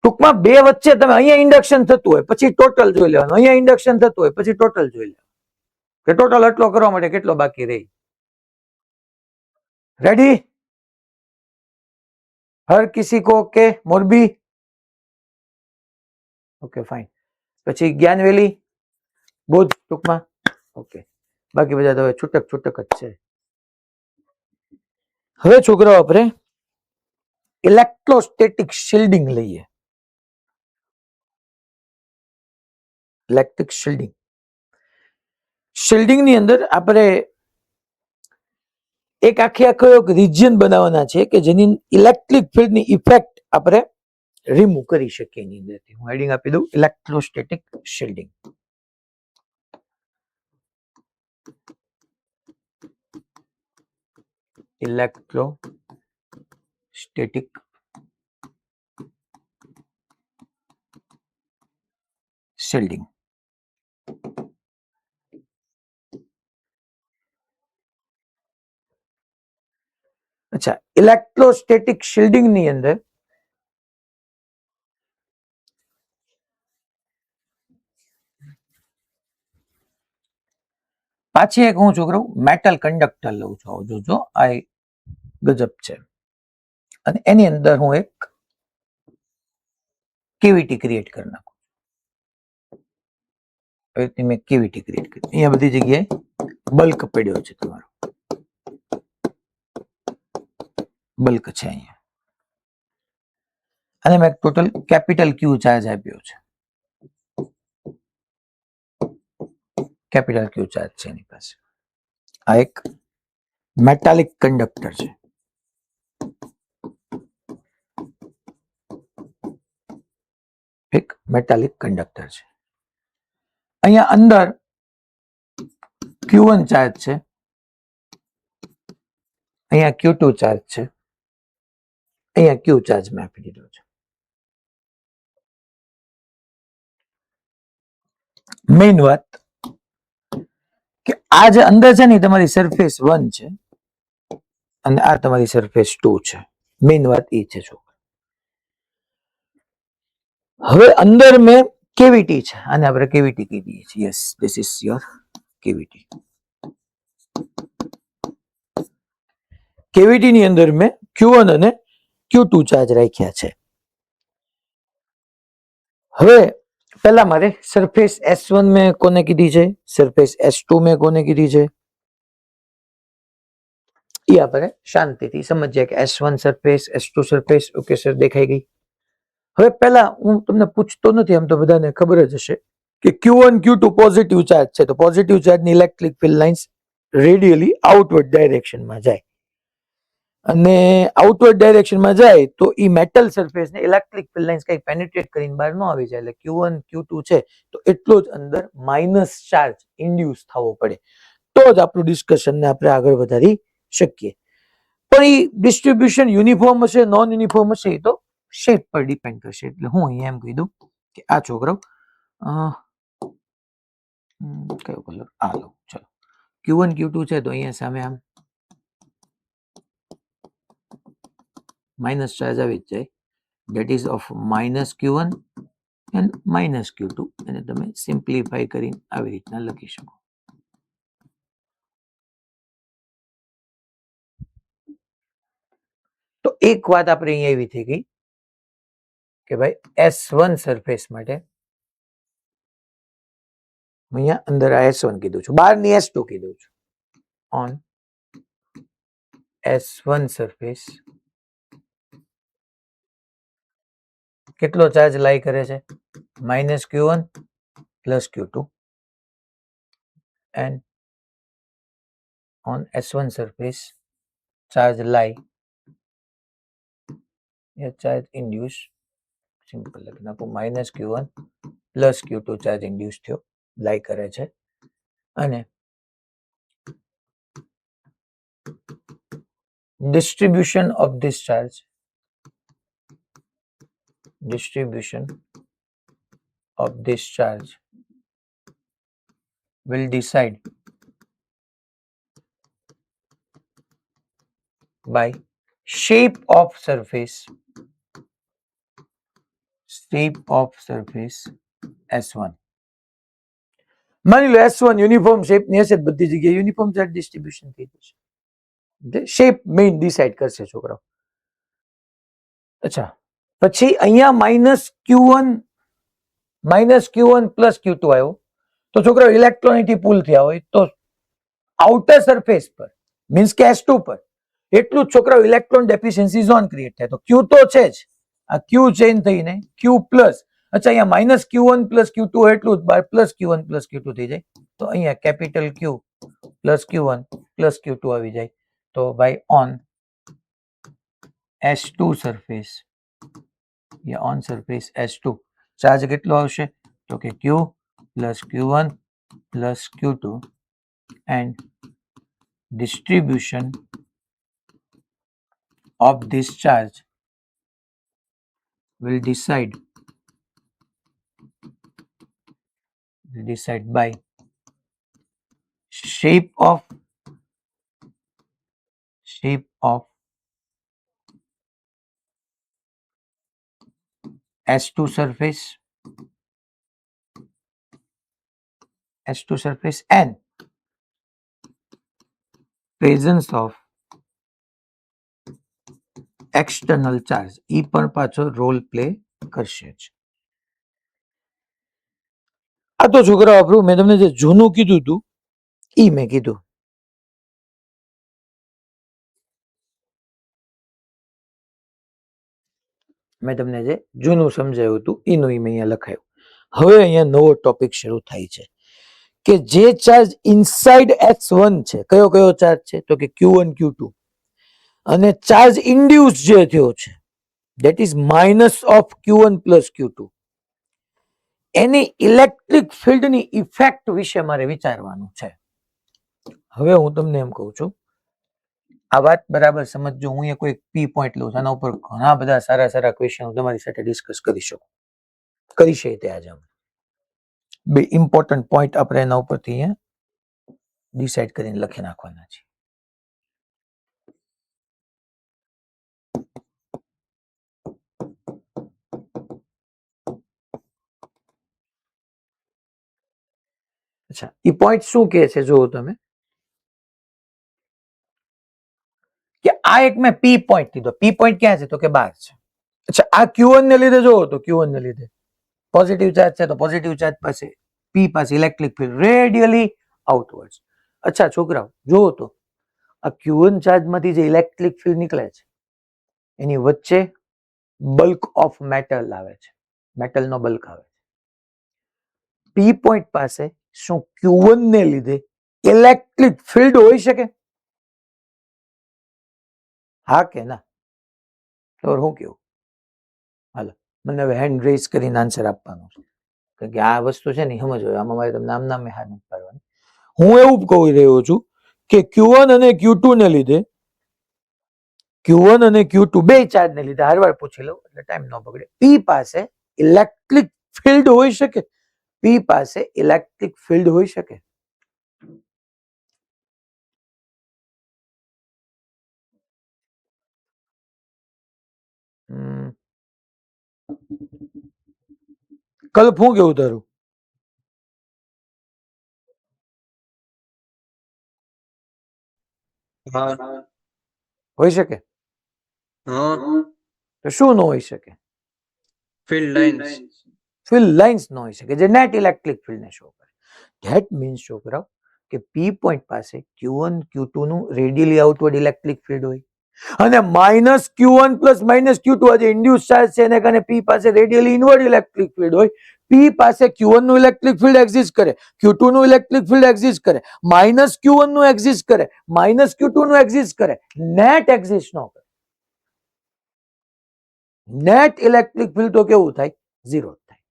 ટૂંકમાં બે વચ્ચે તમે અહીંયા ઇન્ડક્શન થતું હોય પછી ટોટલ જોઈ લેવાનું, અહીંયા ઇન્ડક્શન થતું હોય પછી ટોટલ જોઈ લેવાનું, કે ટોટલ આટલો કરવા માટે કેટલો બાકી રહી. રેડી? હર કિસી કો ઓકે? Morbi okay fine. પછી જ્ઞાનવેલી બોધ ટૂંકમાં ઓકે. બાકી બધા તો હવે છૂટક છૂટક જ છે. હવે છોકરાઓ આપણે ઇલેક્ટ્રોસ્ટેટિક શિલ્ડિંગ લઈએ. Electric shielding. શિલ્ડિંગ ની અંદર આપણે એક આખો એક રિજિયન બનાવવાના છે કે જેની ઇલેક્ટ્રિક ફિલ્ડની ઇફેક્ટ આપણે રિમૂવ કરી શકીએ. એની અંદરથી હું હેડિંગ આપી દઉં ઇલેક્ટ્રોસ્ટેટિક શિલ્ડિંગ. Electrostatic shielding. અચ્છા ઇલેક્ટ્રોસ્ટેટિક શિલ્ડિંગ ની અંદર પાછી એક હું છોકરો મેટલ કંડક્ટર લઉં છું. જોજો આ ગજબ છે. અને એની અંદર હું એક કેવિટી ક્રિએટ કરી નાખું. મેં કેવિટી ક્રિએટ કરી. અહીંયા બધી જગ્યાએ બલ્ક પડ્યો છે તમારો, બલ્ક છે અહીંયા. અને મેં ટોટલ કેપિટલ ક્યુ ચાર્જ આપ્યો છે. કેપિટલ ક્યુ ચાર્જ છે એની પાસે. આ એક મેટાલિક કંડક્ટર છે. એક મેટાલિક કંડક્ટર છે. અહીંયા અંદર Q1 ચાર્જ છે, અહીંયા Q2 ચાર્જ છે, અહીંયા Q ચાર્જ મેં આપી દીધો છે. મેઇન વાત કે આ જે અંદર છે ને તમારી સરફેસ 1 છે અને આ તમારી સરફેસ 2 છે. મેઇન વાત એ છે. હવે અંદર મેં કેવિટી છે, આને આપણે કેવિટી કહી દઈએ છીએ. Yes, this is your cavity. Cavity ની અંદર મેં Q1 અને Q2 ચાર્જ રાખ્યા છે. હવે પહેલા મારે સરફેસ S1 મેં કોને કીધી છે, સરફેસ S2 મેં કોને કીધી છે, એ આપણે શાંતિથી સમજીએ કે S1 surface, S2 surface. Okay sir, દેખાઈ ગઈ. હવે પહેલા હું તમને પૂછતો નથી, આમ તો બધાને ખબર જ હશે કે Q1 Q2 પોઝિટિવ ચાર્જ છે, તો પોઝિટિવ ચાર્જની electric field lines radially outward ડાયરેક્શનમાં જાય, અને આઉટવર્ડ ડાયરેક્શનમાં જાય તો એ મેટલ સરફેસને ઇલેક્ટ્રિક ફિલ્ડ લાઇન્સ કઈ પેનિટ્રેટ કરીને બહાર ન આવી જાય. એટલે Q1 Q2 છે તો એટલો જ અંદર માઇનસ ચાર્જ ઇન્ડ્યુસ થવો પડે, તો જ આપણું ડિસ્કશનને આપણે આગળ વધારી શકીએ. પણ એ ડિસ્ટ્રીબ્યુશન યુનિફોર્મ હશે, નોન યુનિફોર્મ હશે, એ તો શેપ પર ડિપેન્ડ કરશે. એટલે હું અહીંયા એમ કહી દઉં કે આ છોકરો કયો કલર, આ લો. ચલો, Q1 Q2 છે તો અહીંયા સામે આમ માઇનસ ચાર્જ આવી જ જાય. that is of minus Q1 and minus Q2. એને તમે સિમ્પ્લિફાય કરીને આવી રીતના લખી શકો. તો એક વાત આપણે અહીંયા એવી થઈ ગઈ કે ભાઈ S1 સરફેસ માટે અહીંયા અંદર આ S1 કીધું છું, બહારની S2 કીધું છું. ઓન S1 સરફેસ કેટલો ચાર્જ લાઈ કરે છે, minus Q1 plus Q2, and on S1 surface charge lie, ये charge induce, સિમ્પલ લખી નાખું, minus Q1 plus Q2 charge induce થયો, લાઈ કરે છે. અને distribution of this charge will decide by shape of surface S1. માની લો S1 યુનિફોર્મ શેપની હશે, બધી જગ્યાએ યુનિફોર્મ ચાર્જ ડિસ્ટ્રીબ્યુશન થઈ જશે. શેપ મેઇન ડિસાઇડ કરશે છોકરાઓ. અચ્છા, પછી અહીંયા માઇનસ Q1 પ્લસ Q2 આવ્યો, તો છોકરાઓ ઇલેક્ટ્રોન અહીંથી પુલ થયા હોય તો આઉટર સરફેસ પર મીન્સ કે S2 પર એટલું જ છોકરાઓ ઇલેક્ટ્રોન ડેફિશિયન્સી ઝોન ક્રિએટ થાય. તો Q તો છે જ, આ Q ચેન્જ થઈને Q પ્લસ, અચ્છા અહીંયા માઇનસ Q1 પ્લસ Q2 એટલું જ બાર પ્લસ Q1 પ્લસ Q2 થઈ જાય. તો અહીંયા capital Q plus Q1 plus Q2 આવી જાય. તો ભાઈ on S2 surface, on surface S2 charge કેટલો આવશે, તો કે Q plus Q1 plus Q2, and distribution of this charge will decide by shape of S2 surface and presence of external charge. એ પણ પાછો રોલ પ્લે કરશે જ. આ તો છોકરા આપણું મેં તમને જે જૂનું કીધું હતું એ મેં કીધું. મેં તમને જે જૂનું સમજાવ્યું હતું એનું મેં અહીંયા લખાયું. હવે અહીંયા નવો ટોપિક શરૂ થાય છે કે જે ચાર્જ ઇનસાઇડ S1 છે, કયો કયો ચાર્જ છે, તો કે Q1 Q2, અને ચાર્જ ઇન્ડ્યુસ જે થયો છે that is minus of Q1 plus Q2, any electric ફિલ્ડની ઇફેક્ટ વિશે મારે વિચારવાનું છે. હવે હું તમને એમ કહું છું, આ વાત બરાબર સમજજો. હું કોઈ પી પોઈન્ટ લઉં છું, આના ઉપર ઘણા બધા સારા સારા ક્વેશ્ચન તમારી સાથે ડિસ્કસ કરી શકું, કરી છે તે આજે અમે બે ઇમ્પોર્ટન્ટ પોઈન્ટ આપણે એના ઉપરથી અહીંયા ડિસાઇડ કરીને લખી નાખવાના છે. અચ્છા, એ પોઈન્ટ શું કહે છે જુઓ તમે, કે આ એક મેં પી પોઈન્ટ કીધો. પી પોઈન્ટ ક્યાં છે તો કે બહાર છે. અચ્છા, આ Q1 ને લીધે જોવો તો Q1 ને લીધે પોઝિટિવ ચાર્જ છે તો પોઝિટિવ ચાર્જ પાસે પી પાસે ઇલેક્ટ્રિક ફિલ્ડ રેડિયલી આઉટવર્ડ. અચ્છા છોકરાઓ જોવો તો આ Q1 ચાર્જ માંથી જે ઇલેક્ટ્રિક ફિલ્ડ નીકળે છે એની વચ્ચે બલ્ક ઓફ મેટલ આવે છે, મેટલનો બલ્ક આવે છે. પી પોઈન્ટ પાસે શું Q1 ને લીધે ઇલેક્ટ્રિક ફિલ્ડ હોઈ શકે? હા કે ના? તો હું કેવું? હાલો, મને હવે હેન્ડ રેઝ કરીને આન્સર આપવાનો છે, કારણ કે આ વસ્તુ છે ને સમજો, આમાં મારે તમને નામ નામે હાથ નથી પાડવાની. હું એવું કહી રહ્યો છું કે Q1 અને Q2 ને લીધે, Q1 અને Q2 બે ચાર્જ ને લીધે હરવાર પૂછી લઉં એટલે ટાઈમ ન બગડે. પી પાસે ઇલેક્ટ્રિક ફિલ્ડ હોઈ શકે? પી પાસે ઇલેક્ટ્રિક ફિલ્ડ હોઈ શકે? કલ્પ હું કેવું તારું? હા. હોઈ શકે? હા. તો શું ન હોઈ શકે? Field lines. ફિલ્ડ લાઇન્સ ન હોઈ શકે જે નેટ ઇલેક્ટ્રિક ફિલ્ડ ને શો કરે. ધેટ મીન્સ છોકરાઓ કે પી પોઈન્ટ પાસે Q1 Q2 નું રેડિયલી આઉટવર્ડ ઇલેક્ટ્રિક ફિલ્ડ હોય અને minus Q1 plus minus Q2 આજે ઇન્ડ્યુસ ચાર્જ છે એને કારણે પી પાસે રેડિયલી ઇનવર્ડ ઇલેક્ટ્રિક ફિલ્ડ હોય. પી પાસે Q1 નું ઇલેક્ટ્રિક ફિલ્ડ એક્ઝિસ્ટ કરે, Q2 નું ઇલેક્ટ્રિક ફિલ્ડ એક્ઝિસ્ટ કરે, માઇનસ Q1 નું એક્ઝિસ્ટ કરે, માઇનસ Q2 નું એક્ઝિસ્ટ કરે, નેટ એક્ઝિસ્ટ ન કરે. નેટ ઇલેક્ટ્રિક ફિલ્ડ તો કેવું થાય? ઝીરો થાય.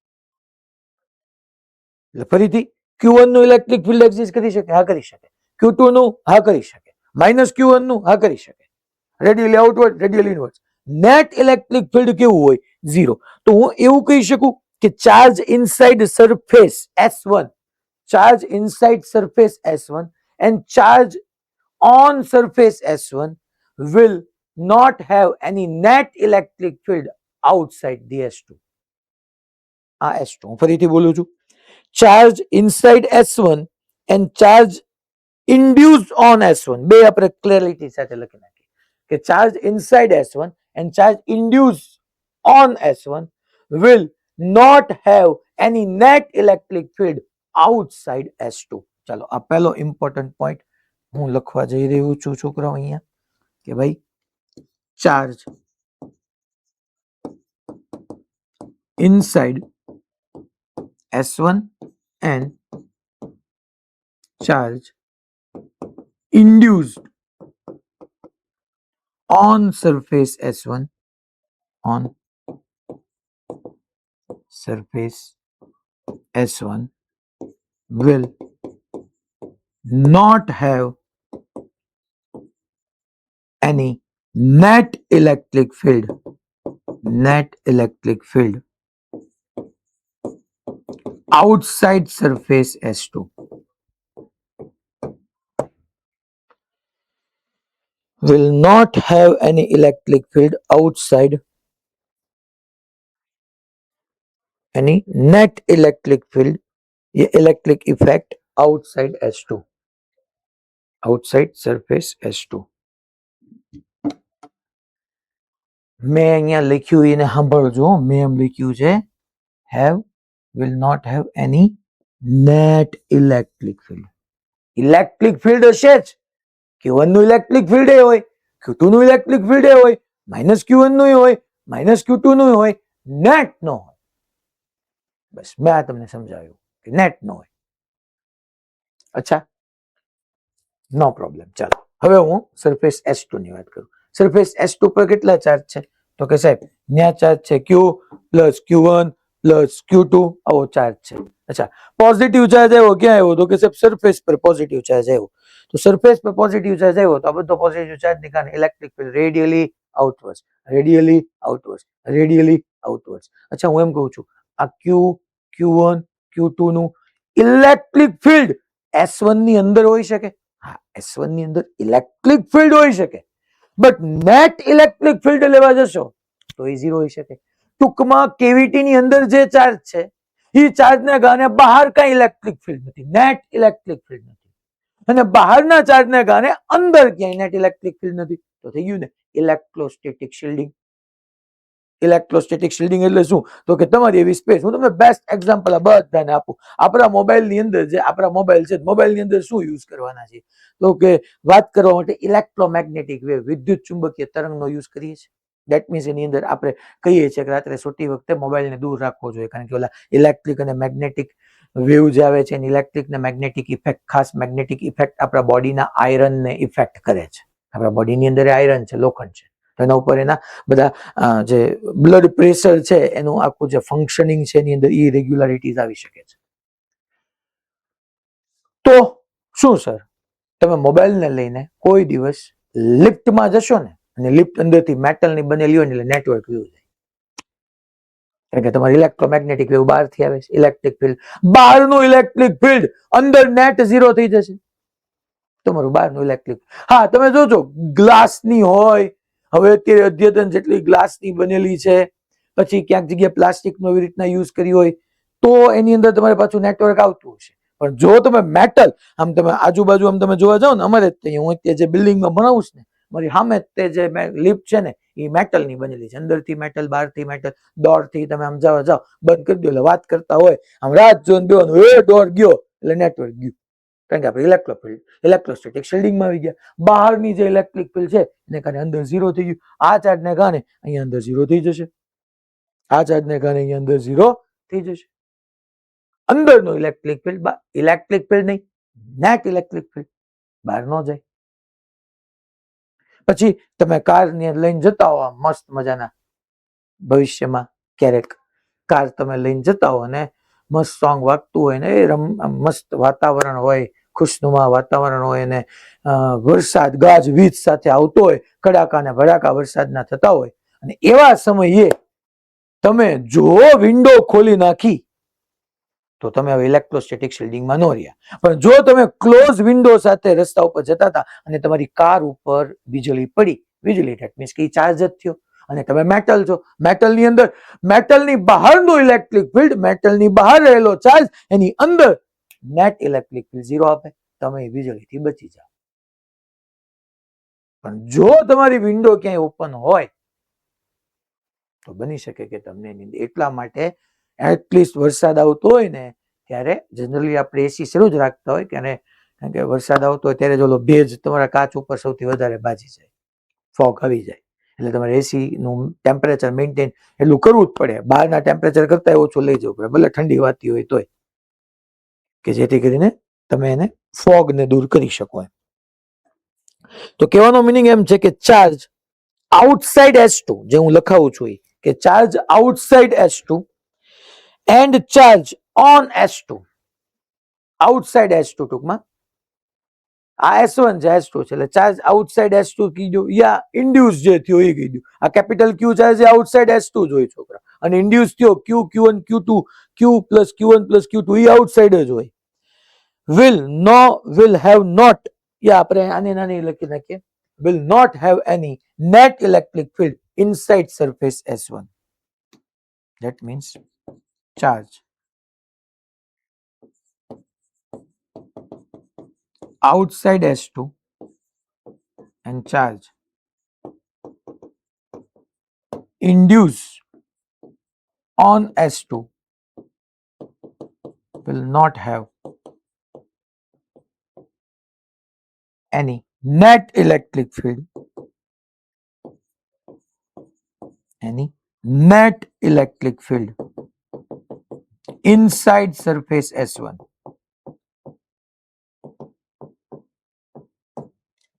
એટલે ફરીથી Q1 નું ઇલેક્ટ્રિક ફિલ્ડ એક્ઝિસ્ટ કરી શકે? હા કરી શકે. Q2 નું હા કરી શકે. માઇનસ Q1 નું હા કરી શકે. Radially outward, radially inward. Net electric field કેવું હોય? ઝીરો. તો હું એવું કહી શકું કે charge inside surface S1, charge inside surface S1 and charge on surface S1 will not have any net electric field outside the S2. આ S2 હું ફરીથી બોલું છું. Charge inside S1 and charge induced on S1, બે આપણે clarity સાથે લખી નાખીએ કે charge inside S1 and charge induced on S1 will not have any net electric field outside S2. ચાલો આ પહેલો ઇમ્પોર્ટન્ટ પોઈન્ટ હું લખવા જઈ રહ્યો છું છોકરાઓ અહીંયા કે ભાઈ charge inside S1 and charge induced on surface S1, on surface S1 will not have any net electric field outside surface S2. Will not have any electric field outside any net electric field, electric effect outside S2, outside surface S2. મેં અહીંયા લખ્યું એને સાંભળજો. મેં એમ લખ્યું છે have, will not have any net electric field. Electric field હશે જ. Q1 નું ઇલેક્ટ્રિક ફિલ્ડ એ હોય, Q2 નું ઇલેક્ટ્રિક ફિલ્ડ એ હોય, માઇનસ Q1 નું હોય, માઇનસ Q2 નું હોય, નેટ નો હોય. બસ મેં આ તમને સમજાવ્યું કે નેટ નો હોય. અચ્છા, નો પ્રોબ્લેમ. ચાલો હવે હું સરફેસ S2 ની વાત કરું. સરફેસ S2 પર કેટલા ચાર્જ છે તો કે સાહેબ ન્યા ચાર્જ છે Q plus Q1 plus Q2 આવો ચાર્જ છે. અચ્છા, પોઝિટિવ ચાર્જ આવ્યો ક્યાં આવ્યો તો કે સાહેબ સરફેસ પર પોઝિટિવ ચાર્જ આવ્યો. તો સરફેસ પર પોઝિટિવ ચાર્જ આવ્યો તો આ બધો પોઝિટિવ ચાર્જ ને કારણે electric field radially outward, radially outward, radially outward. અચ્છા, હું એમ કહું છું આ Q1 Q2 નું ઇલેક્ટ્રિક ફિલ્ડ S1 ની અંદર હોઈ શકે? હા, S1 ની અંદર ઇલેક્ટ્રિક ફિલ્ડ હોઈ શકે, બટ નેટ ઇલેક્ટ્રિક ફિલ્ડ લેવા જશો તો એ ઝીરો હોઈ શકે. ટૂંકમાં કેવિટી ની અંદર જે ચાર્જ છે એ ચાર્જ ને કારણે બહાર કઈ ઇલેક્ટ્રિક ફિલ્ડ નથી, નેટ ઇલેક્ટ્રિક ફિલ્ડ નથી, અને બહારના ચાર્જ ને કારણે અંદર ક્યાંય નેટ ઇલેક્ટ્રિક ફિલ્ડ નથી. તો થઈ ગયું ને ઇલેક્ટ્રોસ્ટેટિક શિલ્ડિંગ. ઇલેક્ટ્રોસ્ટેટિક શિલ્ડિંગ એટલે શું? તો કે તમારી એવી સ્પેસ, હું તમને બેસ્ટ એક્ઝામ્પલ આ બધાને આપું. આપણા મોબાઈલની અંદર જે આપણા મોબાઈલ છે, મોબાઈલની અંદર શું યુઝ કરવાના છે? તો કે વાત કરવા માટે ઇલેક્ટ્રોમેગ્નેટિક વેવ, વિદ્યુત ચુંબકીય તરંગનો યુઝ કરીએ છીએ. દેટ મીન્સ એની અંદર આપણે કહીએ છીએ કે રાત્રે સૂતી વખતે મોબાઈલને દૂર રાખવો જોઈએ, કારણ કે ઓલા ઇલેક્ટ્રિક અને મેગ્નેટિક વેવ જે આવે છે એની ઇલેક્ટ્રિક ને મેગ્નેટિક ઇફેક્ટ, ખાસ મેગ્નેટિક ઇફેક્ટ આપણા બોડીના આયરનને ઇફેક્ટ કરે છે. આપણા બોડીની અંદર આયરન છે, લોખંડ છે, તો એના ઉપર એના બધા જે બ્લડ પ્રેશર છે એનું આખું જે ફંક્શનિંગ છે એની અંદર ઇરેગ્યુલારિટીઝ આવી શકે છે. તો શું સર, તમે મોબાઈલને લઈને કોઈ દિવસ લિફ્ટમાં જશો ને, અને લિફ્ટ અંદરથી મેટલની બનેલી હોય ને એટલે નેટવર્ક વ્યૂ જાય, કારણ કે તમારી ઇલેક્ટ્રોમેગ્નેટિક વેવ બહારથી આવે છે, ઇલેક્ટ્રિક ફિલ્ડ, બહારનું ઇલેક્ટ્રિક ફિલ્ડ, અંદર નેટ ઝીરો થઈ જશે તમારું બહારનું ઇલેક્ટ્રિક. હા, તમે જોજો ગ્લાસની હોય, હવે અત્યારે અદ્યતન જેટલી ગ્લાસની બનેલી છે, પછી ક્યાંક જગ્યાએ પ્લાસ્ટિકનો એવી રીતના યુઝ કરી હોય, તો એની અંદર તમારે પાછું નેટવર્ક આવતું હશે. પણ જો તમે મેટલ, આમ તમે આજુબાજુ આમ તમે જોવા જાઓ ને, અમારે હું અત્યારે જે બિલ્ડિંગમાં ભણાવું છું ને, મારી સામે તે જે લિફ્ટ છે ને એ મેટલની બનેલી છે, અંદરથી મેટલ, બહારથી મેટલ. ડોરથી તમે આમ જાઓ બંધ કરી દો એટલે વાત કરતા હોય, આમ રાત જોઈને બેવાનું, એ ડોર ગયો એટલે નેટવર્ક ગયું, કારણ કે આપણે ઇલેક્ટ્રોસ્ટેટિક શિલ્ડિંગમાં આવી ગયા. બહારની જે ઇલેક્ટ્રિક ફિલ્ડ છે એને કારણે અંદર ઝીરો થઈ ગયું. આ ચાર્જને કારણે અહીંયા અંદર ઝીરો થઈ જશે, આ ચાર્જને કારણે અહીંયા અંદર ઝીરો થઈ જશે. અંદરનો ઇલેક્ટ્રિક ફિલ્ડ નહીં, નેટ ઇલેક્ટ્રિક ફિલ્ડ બહાર ન જાય. પછી તમે કાર લઈને જતા હો મસ્ત મજાના, ભવિષ્યમાં ક્યારેક કાર તમે લઈને જતા હો અને મસ્ત સોંગ વાગતું હોય ને, એ મસ્ત વાતાવરણ હોય, ખુશનુમા વાતાવરણ હોય, અને વરસાદ ગાજવીજ સાથે આવતો હોય, કડાકા ને ભડાકા વરસાદના થતા હોય, અને એવા સમયે તમે જો વિન્ડો ખોલી નાખી તો તમે હવે ઇલેક્ટ્રોસ્ટેટિક શિલ્ડિંગમાં ન રહ્યા. પણ જો તમે ક્લોઝ વિન્ડો સાથે રસ્તા ઉપર જતા હતા અને તમારી કાર ઉપર વીજળી પડી, વીજળી ધેટ મીન્સ કે ચાર્જ જ થયો, અને તમે મેટલ છો, મેટલની અંદર, મેટલની બહારનું ઇલેક્ટ્રિક ફિલ્ડ, મેટલની બહાર રહેલો ચાર્જ, એની અંદર નેટ ઇલેક્ટ્રિક ફિલ્ડ ઝીરો આપે, તમે વીજળીથી બચી જાઓ. પણ જો તમારી વિન્ડો ક્યાંય ઓપન હોય તો બની શકે કે તમને એટલા માટે એટલીસ્ટ વરસાદ આવતો હોય ને ત્યારે જનરલી આપણે એસી શરૂ જ રાખતા હોય, કારણ કે વરસાદ આવતો હોય ત્યારે જો ભેજ તમારા કાચ ઉપર સૌથી વધારે બાજી જાય, ફોગ આવી જાય, એટલે તમારે એસી નું ટેમ્પરેચર મેન્ટેન એટલું કરવું જ પડે, બહારના ટેમ્પરેચર કરતા ઓછું લઈ જવું પડે, ભલે ઠંડી વાતી હોય તોય, કે જેથી કરીને તમે એને ફોગ ને દૂર કરી શકો. તો કહેવાનો મિનિંગ એમ છે કે ચાર્જ આઉટસાઇડ S2, જે હું લખાવું છું કે charge outside S2 and charge on S2, outside S2 ટૂંકમાં આ S1 છે, S2 છે, એટલે ચાર્જ આઉટસાઇડ S2 કીધું, યા ઇન્ડ્યુસ જે થયો એ કીધું. આ capital Q charge outside S2 જોઈ છોકરા, અને ઇન્ડ્યુસ થયો Q, Q1, Q2, Q plus Q1 plus Q2 એ આઉટસાઇડ જ હોય. will have not, યા આપણે આને નાની લખી નાખીએ, will not have any net electric field inside surface S1. That means charge outside S2 and charge induce on S2 will not have any net electric field, inside surface S1.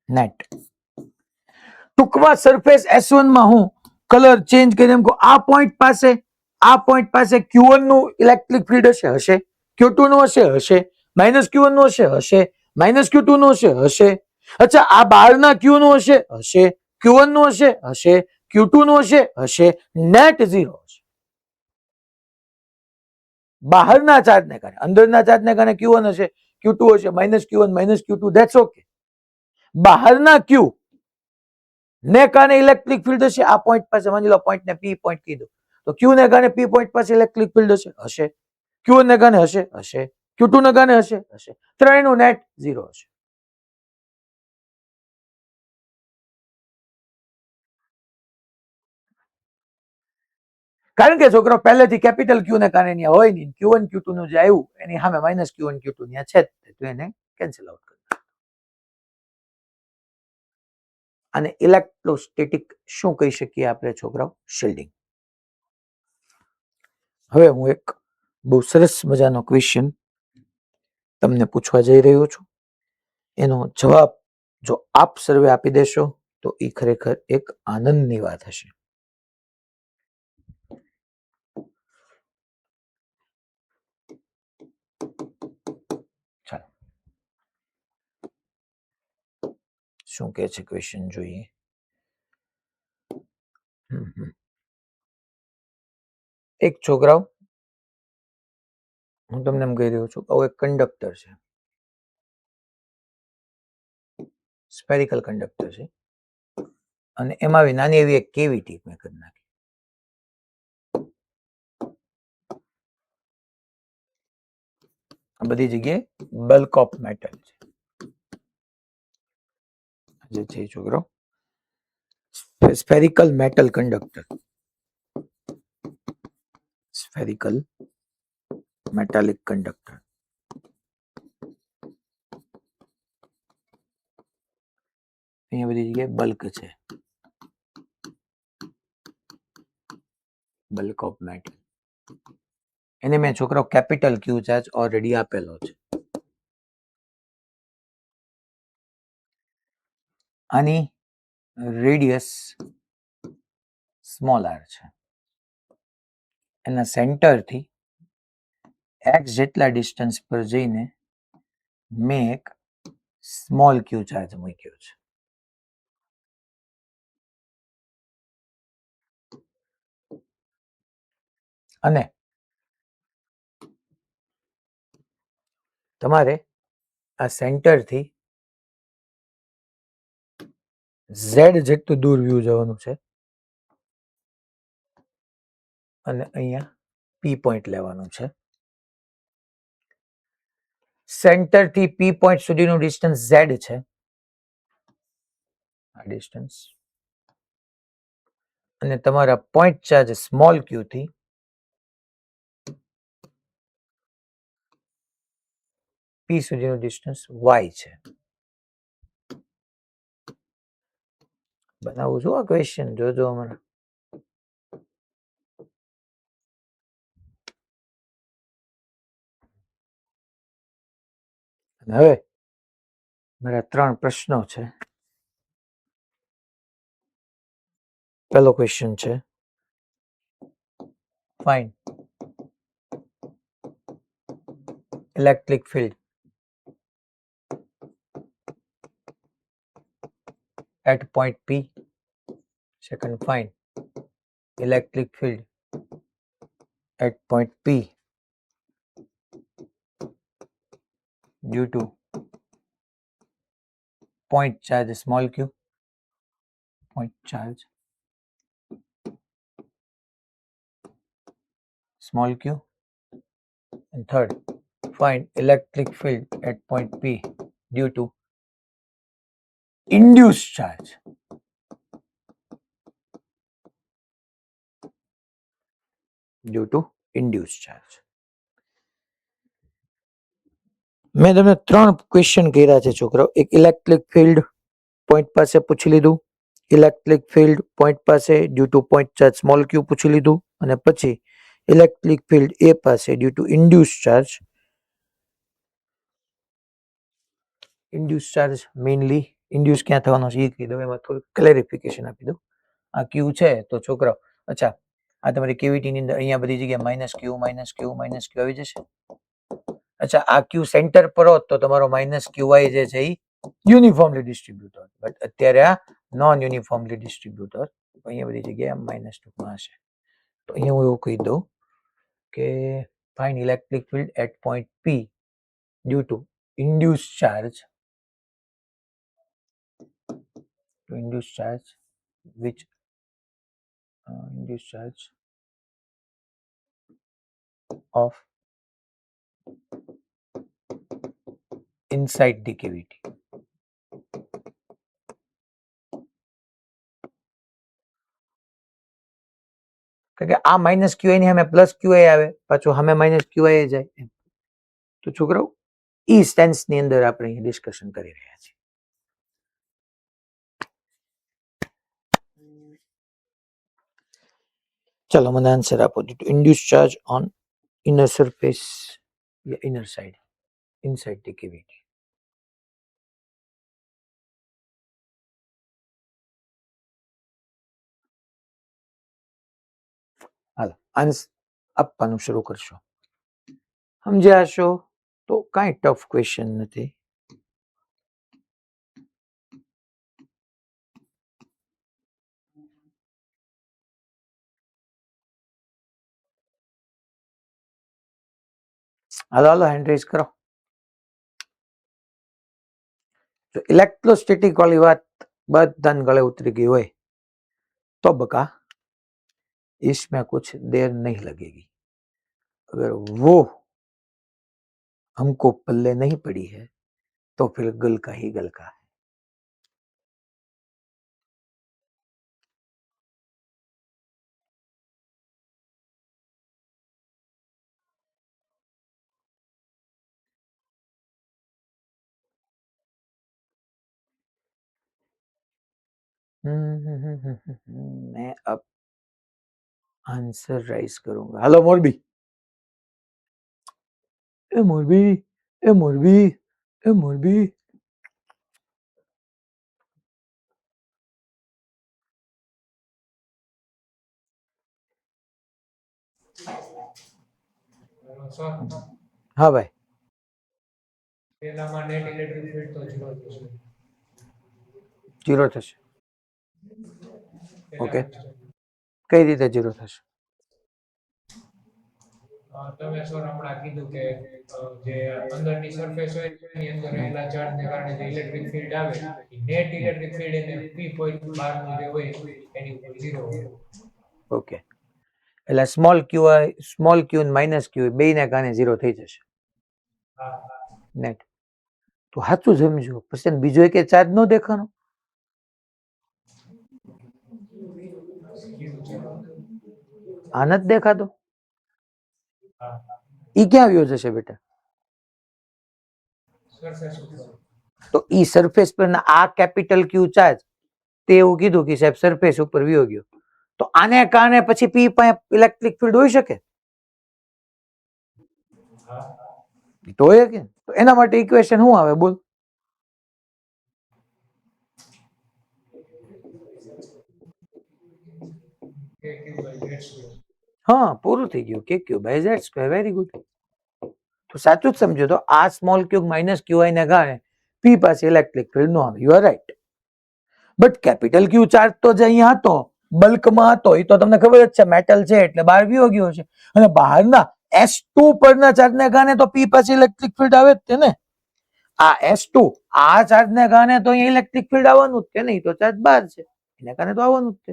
net. ટૂંકમાં surface S1 માં હું colour change કરી એમ કહું, આ point પાસે Q1 નું electric field હશે, Q2 નું હશે, માઇનસ Q1 નું હશે, માઇનસ Q2 નું હશે. અચ્છા, આ બહારના Q નું હશે, Q1 નું હશે, Q2 નું હશે, નેટ ઝીરો હશે. બહારના ચાર્જને કારણે, અંદરના ચાર્જને કારણે Q1 હશે, Q2 હશે, minus Q1, minus Q2, that's okay. બહારના Q ને કારણે ઇલેક્ટ્રિક ફિલ્ડ હશે, આ પોઈન્ટ પાસે, માની લો પોઈન્ટ ને P પોઈન્ટ કીધું, તો Q ને કારણે P પોઈન્ટ પાસે ઇલેક્ટ્રિક ફિલ્ડ હશે, Q1 ને કારણે હશે, Q2 ને કારણે હશે, ત્રણેયનું નેટ ઝીરો હશે. કારણ કે છોકરો પહેલેથી કેપિટલ ક્યુ ને કારણે અહીંયા હોય નહીં, Q1 Q2 નું જે આવ્યું એની સામે માઇનસ Q1 Q2 ત્યાં છે જ, તો એને કેન્સલ આઉટ કરી. અને ઇલેક્ટ્રોસ્ટેટિક શું કહી શકીએ આપણે છોકરાઓ? શિલ્ડિંગ. હવે હું એક બહુ સરસ મજાનો ક્વેશ્ચન તમને પૂછવા જઈ રહ્યો છું. એનો જવાબ જો આપ સર્વે આપી દેશો તો એ ખરેખર એક આનંદની વાત હશે. ચાલો શું કહે છે ક્વેશ્ચન જોઈએ. એક છોકરાઓ હું તમને એમ કહી રહ્યો છું કે એક કંડક્ટર છે, સ્ફેરિકલ કંડક્ટર છે, અને એમાં આવી નાની એવી એક કેવિટી મેં કરી નાખી. આ બધી જગ્યાએ બલ્ક ઓફ મેટલ છે, જે છે છોકરો spherical metal conductor, spherical metallic conductor. અહીંયા બધી જગ્યાએ બલ્ક છે, બલ્ક ઓફ મેટલ. એને મેં છોકરો કેપિટલ ક્યુ ચાર્જ ઓલરેડી આપેલો છે. આની રેડિયસ સ્મોલ આર છે. એના સેન્ટરથી એક્સ જેટલા ડિસ્ટન્સ પર જઈને મેં એક સ્મોલ ક્યુ ચાર્જ મૂક્યો છે. અને તમારે આ સેન્ટરથી ઝેડ જેટલું દૂર વ્યૂ જવાનું છે અને અહીંયા પી પોઈન્ટ લેવાનું છે. સેન્ટરથી પી પોઈન્ટ સુધીનું ડિસ્ટન્સ ઝેડ છે. આ ડિસ્ટન્સ અને તમારા પોઈન્ટ ચાર્જ સ્મોલ ક્યુ થી પી સુધીનું ડિસ્ટન્સ વાય છે. બનાવું છું આ ક્વેશ્ચન, જોજો હમણાં. હવે મારા 3 પ્રશ્નો છે. પહેલો ક્વેશ્ચન છે, find electric field at point P. Second, find electric field at point P due to point charge small q, point charge small q. And third, find electric field at point P due to induced charge. Due to induced charge. મેં તમને 3 question કર્યા છે છોકરાઓ. એક electric field point પાસે પૂછી લીધું, electric field point પાસે due to point charge small Q પૂછી લીધું, અને પછી ઇલેક્ટ્રિક ફિલ્ડ એ પાસે due to induce charge. Induce charge mainly induce ક્યાં થવાનો છે એ કહી દઉં, એમાં થોડું ક્લેરિફિકેશન આપી દઉં. આ ક્યુ છે તો છોકરાઓ, અચ્છા આ તમારી કેવિટીની અંદર અહીંયા બધી જગ્યાએ માઇનસ ક્યુ આવી જશે. અચ્છા આ ક્યુ સેન્ટર પર હોત તો તમારો માઇનસ ક્યુઆઈ જે છે એ યુનિફોર્મલી ડિસ્ટ્રીબ્યુટ હોત, બટ અત્યારે આ નોન યુનિફોર્મલી ડિસ્ટ્રીબ્યુટ હોત. અહીંયા બધી જગ્યાએ માઇનસ ટુમાં હશે. તો અહીંયા હું એવું કહી દઉં કે find electric field at point P due to induce charge which induced charge of inside the cavity. કારણ કે આ માઇનસ ક્યુઆઈ ની સામે પ્લસ ક્યુઆઈ આવે, પાછું સામે માઇનસ ક્યુઆઈ જાય એમ. તો છોકરાઓ ઈ સ્ટેન્સ ની અંદર આપણે ડિસ્કશન કરી રહ્યા છીએ. ચલો મને આન્સર આપો. Induce charge on inner surface, yeah, inner side, inside the cavity. Hello answer આપવાનું શરૂ કરશો. સમજ્યા હશો તો કાંઈ ટફ ક્વેશ્ચન નથી. હાલો હાલો હેન્ડ રેઝ કરો. જો इलेक्ट्रोस्टैटिक वाली बात बदन गले उतरी गई हुए तो बका इसमें कुछ देर नहीं लगेगी. अगर वो हमको पल्ले नहीं पड़ी है तो फिर गल का ही गल का है. मैं अब आंसर राइज करूंगा. हेलो मोरबी, ए मोरबी, ए मोरबी, ए मोरबी. हाँ भाई પેલામાં નેટ ઇલેક્ટ્રિક ફીલ્ડ તો 0 થશે. जीरो થશે. ઓકે કઈ રીતે જીરો થશે? તમે સર હમણાં કીધું કે જે અંદરની સરફેસ હોય એની અંદર રહેલા ચાર્જને કારણે જે ઇલેક્ટ્રિક ફીલ્ડ આવે એ નેટ ઇલેક્ટ્રિક ફીલ્ડ એને p પોઈન્ટ બહારનું જે હોય એની ઉપર 0 હોય. ઓકે એટલે સ્મોલ ક્યુ અને માઇનસ ક્યુ બેયને કારણે ઝીરો થઈ જશે હા નેટ. તો સાચું સમજો પછી બીજો એક ચાર્જ નો દેખાનો. આ નથી દેખાતો. ઈ ક્યાં આવ્યો જશે બેટા? સરફેસ ઉપર. તો ઈ સરફેસ પર આ કેપિટલ ક્યુ ચાર્જ તે એવું કીધું કે સાહેબ સરફેસ ઉપર વિયો ગયો, તો આને કારણે પછી પી પાસે ઇલેક્ટ્રિક ફીલ્ડ હોઈ શકે? તો હોય કે? તો એના માટે ઇક્વેશન શું આવે બોલ? હા પૂરું થઈ ગયું. કે Q by Z square. Very good. તો સાચું જ સમજો તો આ સ્મોલ ક્યુબ માઇનસ ક્યુઆઈ ને કારણે પી પાસે ઇલેક્ટ્રિક ફીલ્ડ નો આવે. You are right. But capital Q charge તો જે અહીંયા હતો બલ્કમાં હતો એ તો તમને ખબર જ છે મેટલ છે એટલે બહાર વિયો ગયો છે, અને બહારના S2 પરના ચાર્જને કારણે તો પી પાસે ઇલેક્ટ્રિક ફીલ્ડ આવે જ તે ને. આ S2 આ ચાર્જને કારણે તો અહીંયા ઇલેક્ટ્રિક ફીલ્ડ આવવાનું જ છે ને, તો ચાર્જ બહાર છે એને કારણે તો આવવાનું જ છે.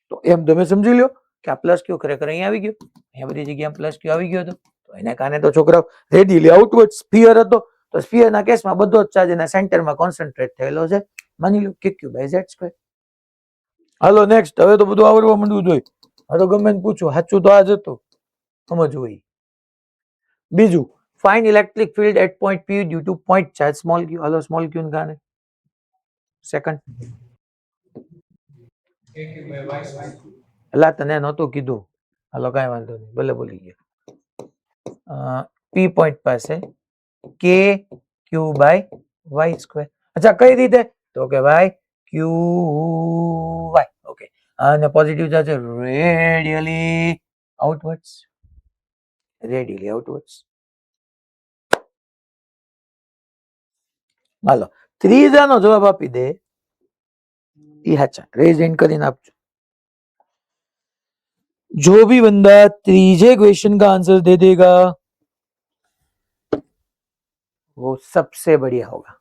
તો એમ તમે સમજી લો કે આ પ્લસ ક્યુ ખરેખર અહીંયા આવી ગયો, અહીંયા બધી જગ્યાએ પ્લસ ક્યુ આવી ગયો હતો, તો એને કારણે તો છોકરાઓ રેડિયલી આઉટવર્ડ સ્ફિયર હતો, તો સ્ફિયરના કેસમાં બધો જ ચાર્જ એના સેન્ટરમાં કોન્સન્ટ્રેટ થયેલો છે. માની લો કે ક્યુ બાય ઝેડ સ્ક્વેર. હાલો નેક્સ્ટ. હવે તો બધું આવડવા માંડવું જોઈએ. હવે તો ગમે પૂછો સાચું તો આ જ હતું સમજવું. બીજું find electric field at point P due to point charge small Q. હાલો સ્મોલ ક્યુ ને કારણે સેકન્ડ એટલે તને નહોતું કીધું. હાલો કાંઈ વાંધો નહીં, ભલે બોલી ગયા. P પોઈન્ટ પાસે કે ક્યુ બાય વાય સ્ક્વેર. અચ્છા કઈ રીતે? તો કે ભાઈ ક્યુ વાય. ઓકે અને positive charge radially outwards. Radially outwards. હાલો ત્રીજાનો જવાબ આપી દે ये अच्छा रेज एंड કરીને આપજો. जो भी बंदा तीजे क्वेश्चन का आंसर दे देगा वो सबसे बढ़िया होगा.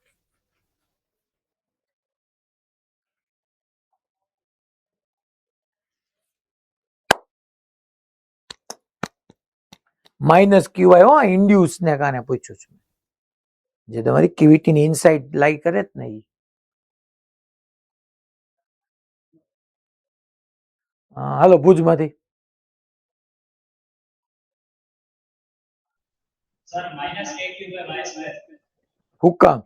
માઇનસ ક્યુઆઈ હો ઇન્ડ્યુસ ને કારણે પૂછ્યું છું, જે તમારી કેવિટી ની ઇનસાઇડ લાઈ કરે જ ને. હાલો ભુજમાંથી સર માઇનસ કે ક્યુ બાય વાય સ્ક્વેર. હું કામ?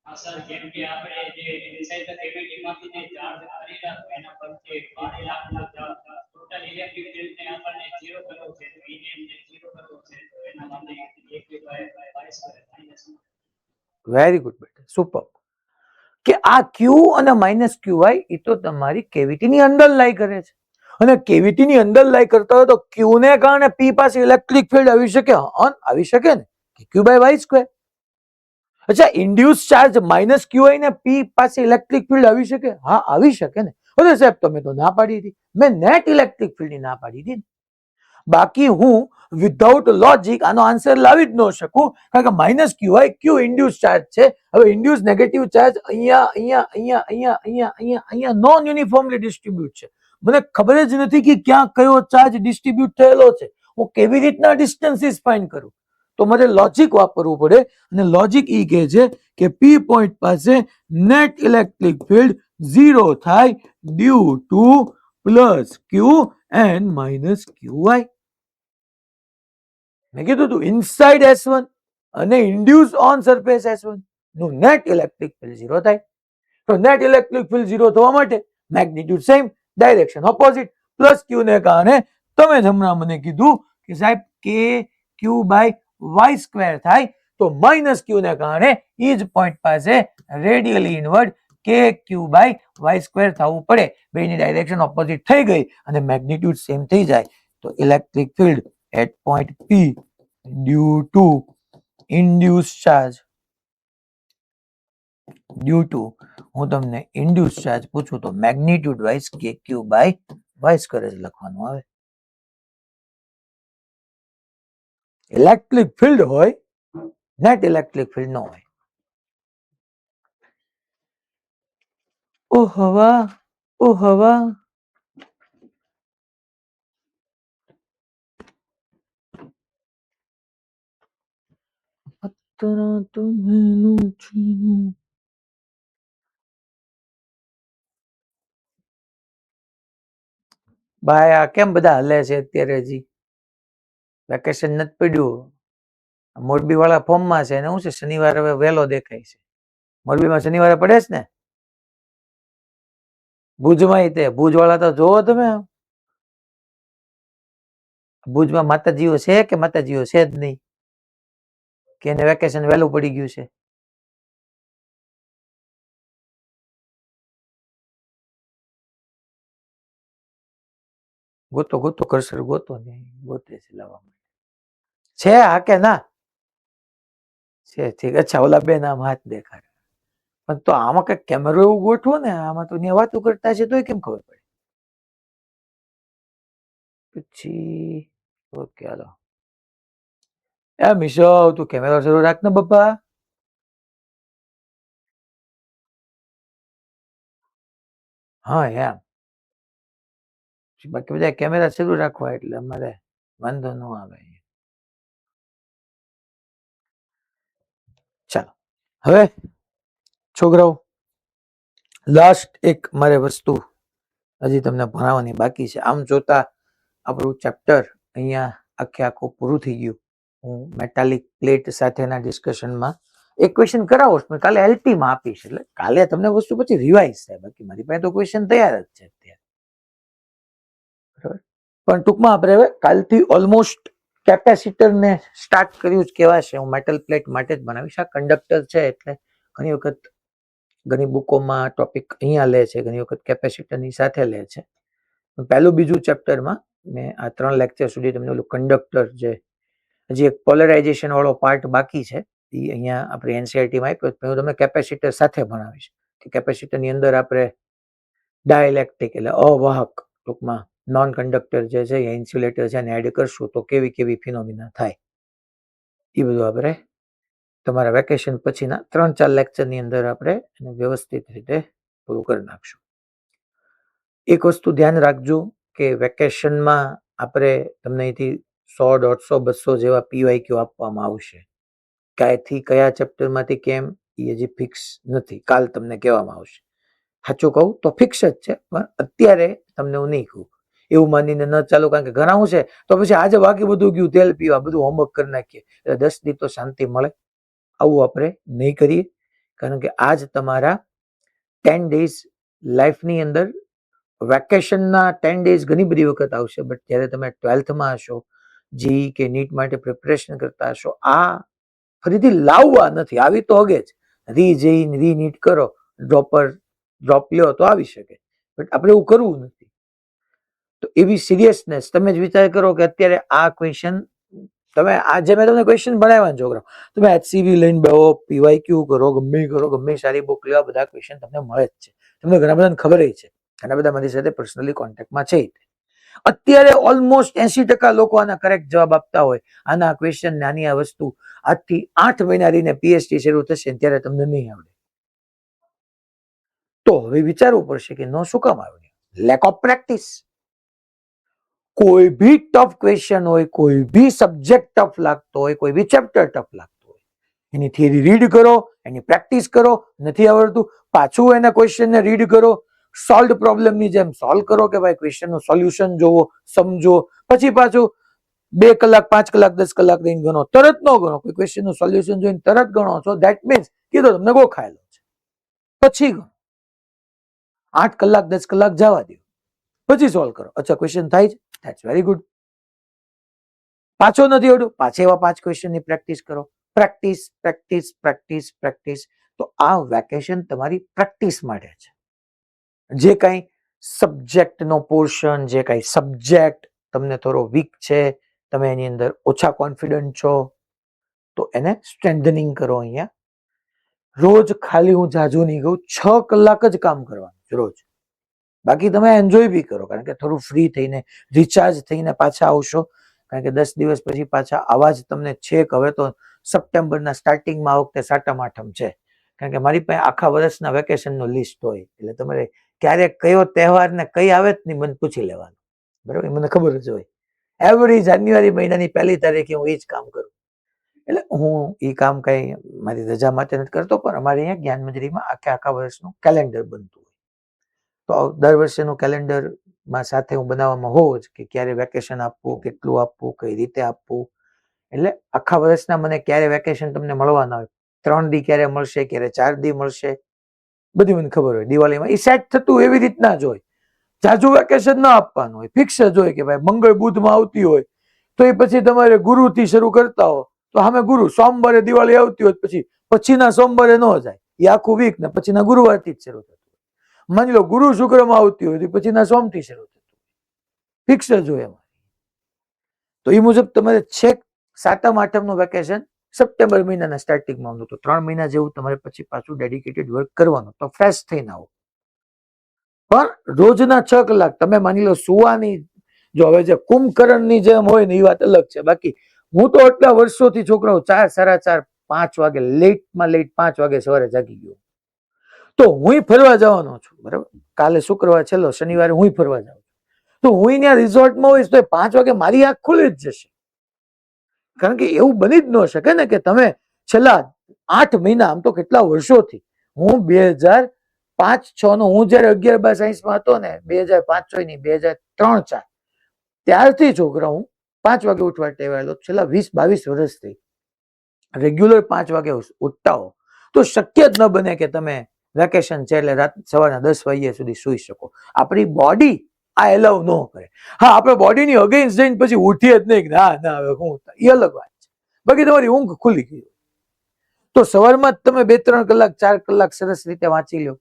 હા સર, કેમ કે આપણે જે ઇનસાઇડ ધ કેવિટીમાંથી જે ચાર્જ કરી રાખો એના પર જે પાણી રાખો ટોટલ ઇલેક્ટ્રિક ફિલ્ડ ને આપણને 0 કરવો છે તો એને એમને 0 કરવો છે તો એના માટે કે Q by Y square minus. Very good બેટા, સુપર. કે આ ક્યુ અને માઇનસ ક્યુ વાય એ તો તમારી કેવિટીની અંદર લાઈ કરે છે, અને કેવિટીની અંદર લાઈ કરતા હોય તો ક્યુ ને કારણે પી પાસે ઇલેક્ટ્રિક ફિલ્ડ આવી શકે? હા, આવી શકે ને, ક્યુ બાય વાય સ્ક્વેર. અચ્છા, ઇન્ડ્યુસ ચાર્જ માઇનસ ક્યુઆઈ ને પી પાસે ઇલેક્ટ્રિક ફિલ્ડ આવી શકે? હા, આવી શકે ને. અરે સાહેબ, તમે તો ના પાડી હતી. મેં નેટ ઇલેક્ટ્રિક ફિલ્ડ ની ના પાડી હતી. બાકી હું વિધાઉટ લોજિક આનો આન્સર લાવી જ ન શકું, કારણ કે માઇનસ ક્યુઆઈ ક્યુ ઇન્ડ્યુસ ચાર્જ છે. હવે ઇન્ડ્યુસ નેગેટિવ ચાર્જ અહીંયા અહીંયા અહીંયા અહીંયા અહીંયા અહીંયા અહીંયા નોન યુનિફોર્મલી ડિસ્ટ્રીબ્યુટ છે. મને ખબર જ નથી કે ક્યાં કયો ચાર્જ ડિસ્ટ્રીબ્યુટ થયેલો છે. હું કેવી રીતના ડિસ્ટન્સીસ ફાઇન્ડ કરું? તો મારે લોજિક વાપરવું પડે, અને લોજિક ઈ કહે છે કે પી પોઈન્ટ પાસે નેટ ઇલેક્ટ્રિક ફિલ્ડ 0 થાય due to plus Q and minus QI. મેં કીધું તું ઇનસાઇડ S1 અને ઇન્ડ્યુસ ઓન સરફેસ S1 નું નેટ ઇલેક્ટ્રિક ફિલ્ડ 0 થાય. તો નેટ ઇલેક્ટ્રિક ફિલ્ડ 0 થવા માટે magnitude same, direction opposite, plus Q ને કારણે તમે જ હમણાં મને કીધું કે સાહેબ કે ક્યુ બાય વાય સ્ક્વેર થાય, તો માઇનસ ક્યુ ને કારણે ઈ જ પોઈન્ટ પાસે રેડિયલી ઇનવર્ડ કે ક્યુ બાય વાય સ્ક્વેર થવું પડે. બેની ડાયરેક્શન ઓપોઝિટ થઈ ગઈ અને મેગ્નિટ્યુડ સેમ થઈ જાય, તો electric field at point P due to induce charge હું તમને ઇન્ડ્યુસ ચાર્જ પૂછું તો મેગ્નિટ્યુડ વાઇઝ કે ક્યુ બાય વાય સ્ક્વેર જ લખવાનું આવે. ઇલેક્ટ્રિક ફિલ્ડ હોય, નેટ ઇલેક્ટ્રિક ફિલ્ડ ન હોય. ઓ હવા, ઓ હવા. અત્યારે તું ભાઈ આ કેમ બધા હલે છે અત્યારે? હજી વેકેશન નથી પડ્યું. મોરબી વાળા ફોર્મમાં છે ને શું છે, શનિવારે હવે વહેલો દેખાય છે. મોરબીમાં શનિવારે પડે છે ને, ભુજમાં તે ભુજ વાળા તો જોવો તમે. ભુજમાં માતાજીઓ છે કે માતાજીઓ છે જ નહીં, કે એને વેકેશન વહેલું પડી ગયું છે? ગોતો ગોતો કરશે, ગોતો નહીં ગોતે છે લાવવા માટે. છે હા કે ના છે? ઠીક. અચ્છા, ઓલા બે નામ હાથ દેખાડે. પણ તો આમાં કઈ કેમેરો એવું ગોઠવો ને, આમાં તો ત્યાં વાતો કરતા છે તોય કેમ ખબર પડે? પછી ઓકે, હાલો. એ મિશો, તું કેમેરો શરૂ રાખ ને બાપા. હા એમ, બાકી બધા કેમેરા શરૂ રાખવા એટલે અમારે વાંધો ન આવે. ચાલો હવે છોકરાઓ, લાસ્ટ એક મારે વસ્તુ હજી તમને ભણાવવાની બાકી છે. આમ જોતા આપણું ચેપ્ટર અહીંયા આખે આખું પૂરું થઈ ગયું. હું મેટાલિક પ્લેટ સાથેના ડિસ્કશનમાં એક ક્વેશ્ચન કરાવો પણ કાલે LP માં આપીશ, એટલે કાલે તમને વસ્તુ પછી રિવાઇઝ થાય. બાકી મારી પાસે તો ક્વેશ્ચન તૈયાર જ છે અત્યારે, બરાબર. પણ ટૂંકમાં આપણે હવે કાલથી ઓલમોસ્ટ કેપેસિટર ને સ્ટાર્ટ કર્યું જ કહેવાશે. હું મેટલ પ્લેટ માટે જ બનાવીશ. આ કંડક્ટર છે એટલે ઘણી વખત ઘણી બુકોમાં ટોપિક અહીંયા લે છે, ઘણી વખત કેપેસિટરની સાથે લે છે. પહેલું બીજું ચેપ્ટરમાં મેં આ 3 લેક્ચર સુધી તમને ઓલું કંડક્ટર, જે હજી એક પોલરાઇઝેશન વાળો પાર્ટ બાકી છે, એ અહીંયા આપણે એનસીઆરટીમાં આપ્યો. હું તમને કેપેસિટર સાથે ભણાવીશ કે કેપેસિટરની અંદર આપણે ડાયલેક્ટ્રિક એટલે અવાહક, ટૂંકમાં નોન કંડક્ટર જે છે, ઇન્સ્યુલેટર છે, એને એડ કરશું તો કેવી કેવી ફિનોમિના થાય, એ બધું આપણે તમારા વેકેશન પછીના 3-4 લેક્ચરની અંદર આપણે એને વ્યવસ્થિત રીતે પૂરું કરી નાખશું. એક વસ્તુ ધ્યાન રાખજો કે વેકેશનમાં આપણે તમને અહીંથી 100, 150, 200 જેવા PYQ આપવામાં આવશે. ક્યાંયથી કયા ચેપ્ટરમાંથી કેમ એ હજી ફિક્સ નથી, કાલ તમને કહેવામાં આવશે. સાચું કહું તો ફિક્સ જ છે, પણ અત્યારે તમને હું નહીં કહું. એવું માનીને ન ચાલો, કારણ કે ઘણા શું છે તો પછી આજે બાકી બધું ગયું તેલ પીવા, બધું હોમવર્ક કરી નાખીએ એટલે 10 દી તો શાંતિ મળે. આવું આપણે નહીં કરીએ, કારણ કે આજ તમારા 10 ડેઝ લાઈફની અંદર વેકેશનના 10 ડેઝ ઘણી બધી વખત આવશે, બટ જ્યારે તમે 12થમાં હશો, જી કે નીટ માટે પ્રિપરેશન કરતા હશો, આ ફરીથી લાવવા નથી. આવી તો હગે જ, રી નીટ કરો, ડ્રોપ લ્યો તો આવી શકે, બટ આપણે એવું કરવું નથી. તો એવી સિરિયસનેસ તમે જ વિચાર કરો કે અત્યારે આ ક્વેશ્ચન તમે આજે મેં તમને ક્વેશ્ચન બનાવ્યા છોકરા, તમે HCV લઈને બેહો, PYQ કરો, ગમે સારી બુક લેવા, બધા ક્વેશ્ચન તમને મળે જ છે. તમને ઘણા બધાને ખબર છે, ઘણા બધા મારી સાથે પર્સનલી કોન્ટેક્ટમાં છે. અત્યારે ઓલમોસ્ટ 80% લોકો આના કરેક્ટ જવાબ આપતા હોય. આના ક્વેશ્ચન, નાની આ વસ્તુ આજથી 8 મહિના રહીને PhD શરૂ થશે ત્યારે તમને નહીં આવડે. તો હવે વિચારવું પડશે કે નો શું કામ આવડે? Lack of practice. કોઈ બી ટફ ક્વેશ્ચન હોય, કોઈ બી સબ્જેક્ટ ટફ લાગતો હોય, કોઈ બી ચેપ્ટર ટફ લાગતો હોય, એની થિયરી રીડ કરો, એની પ્રેક્ટિસ કરો. નથી આવડતું, પાછું એના ક્વેશ્ચનને રીડ કરો, સોલ્વ પ્રોબ્લેમની જેમ સોલ્વ કરો કે ભાઈ ક્વેશ્ચનનું સોલ્યુશન જોવો, સમજો, પછી પાછું 2 કલાક 5 કલાક 10 કલાક દઈને ગણો. તરત ન ગણો, કોઈ ક્વેશ્ચનનું સોલ્યુશન જોઈને તરત ગણો છો, ધેટ મીન્સ કીધો તમને ગોખાયેલો છે. પછી ગણો, 8 કલાક 10 કલાક જવા દો, પછી સોલ્વ કરો. અચ્છા ક્વેશ્ચન થાય છે, ધેટ્સ વેરી ગુડ. પાછો નથી આવડ્યું, પાછા એવા 5 ક્વેશ્ચનની પ્રેક્ટિસ કરો. Practice practice practice practice. તો આ વેકેશન તમારી પ્રેક્ટિસ માટે છે. જે કઈ સબ્જેક્ટનો પોર્શન, જે કઈ સબ્જેક્ટ તમને થોડો વીક છે, તમે એની અંદર ઓછા કોન્ફિડન્ટ છો, તો એને સ્ટ્રેન્થનિંગ કરો. અહીંયા રોજ ખાલી, હું જાજુ નહીં કહું, 6 કલાક જ કામ કરવાનું રોજ. બાકી તમે એન્જોય બી કરો, કારણ કે થોડું ફ્રી થઈને રિચાર્જ થઈને પાછા આવશો. કારણ કે 10 દિવસ પછી પાછા આવા જ તમને છેક. હવે તો સપ્ટેમ્બરના સ્ટાર્ટિંગમાં આ વખતે 7મ 8મ છે, કારણ કે મારી પાસે આખા વર્ષના વેકેશનનો લિસ્ટ હોય, એટલે તમારે ક્યારે કયો તહેવાર ને કઈ આવે જ નહીં, મને પૂછી લેવાનું, બરાબર? મને ખબર જ હોય. એવરી જાન્યુઆરી મહિનાની 1લી તારીખે હું એ જ કામ કરું. એટલે હું એ કામ કઈ મારી રજા માટે નથી કરતો, પણ અમારે અહીંયા જ્ઞાનમંજરીમાં આખા વર્ષનું કેલેન્ડર બનતું હોય. તો દર વર્ષેનું કેલેન્ડરમાં સાથે હું બનાવવામાં હોઉં જ કે ક્યારે વેકેશન આપવું, કેટલું આપવું, કઈ રીતે આપવું. એટલે આખા વર્ષના મને ક્યારે વેકેશન તમને મળવાના હોય, 3 દી ક્યારે મળશે, ક્યારે 4 દી મળશે, બધી મને ખબર હોય. દિવાળીમાં એ સેટ થતું એવી રીતના જ હોય. જાજુ વેકેશન ના આપવાનું હોય, ફિક્સ જ હોય કે ભાઈ મંગળ બુધમાં આવતી હોય તો એ પછી તમારે ગુરુથી શરૂ કરતા હો તો સામે ગુરુ, સોમવારે દિવાળી આવતી હોય પછીના સોમવારે ન જાય, એ આખું વીક ને પછીના ગુરુવારથી જ શરૂ થતું. માની લો ગુરુ શુક્રમાં આવતી હોય તો પછીના સોમથી શરૂ થતું, ફિક્સ જ હોય એમાં. તો એ મુજબ તમારે છેક 7મ 8મનું વેકેશન સપ્ટેમ્બર મહિનાના સ્ટાર્ટિંગમાં આવતું, તો 3 મહિના જેવું તમારે પછી પાછું ડેડિકેટેડ વર્ક કરવાનું, તો ફ્રેશ થઈને આવો. પણ રોજના 6 કલાક તમે માની લો સુવાની, જો હવે જે કુંભકર્ણની જેમ હોય ને એ વાત અલગ છે. બાકી હું તો આટલા વર્ષોથી છોકરાઓ 4, 4:30, 5 વાગે, લેટમાં લેટ 5 વાગે સવારે જાગી ગયો. તો હું ફરવા જવાનો છું, બરાબર? કાલે શુક્રવાર છેલ્લો, શનિવારે હું ફરવા જાઉં છું. તો હું ત્યાં રિઝોર્ટમાં હોઈશ તો 5 વાગે મારી આંખ ખુલી જ જશે. કારણ કે એવું બની જ ન શકે ને કે તમે છેલ્લા 8 મહિના, આમ તો કેટલા વર્ષોથી, હું 2005-6 નો, હું જયારે 11-12 સાયન્સમાં હતો ને, 2005-6 ની 2003-4 ત્યારથી છોકરા હું 5 વાગે ઉઠવા ટેવાયેલો. છેલ્લા 20-22 વર્ષથી રેગ્યુલર 5 વાગે ઉઠતા હો, તો શક્ય જ ન બને કે તમે વેકેશન છે એટલે સવારના 10 વાગ્યા સુધી સુઈ શકો. આપણી બોડી આ એલાવ ન કરે. હા, આપણે બોડીની અગેન્સ્ટ જઈને પછી ઉઠીએ જ નહીં, ના હવે હું, એ અલગ વાત છે. બાકી તમારી ઊંઘ ખુલી ગઈ તો સવારમાં જ તમે 2-3 કલાક 4 કલાક સરસ રીતે વાંચી લો.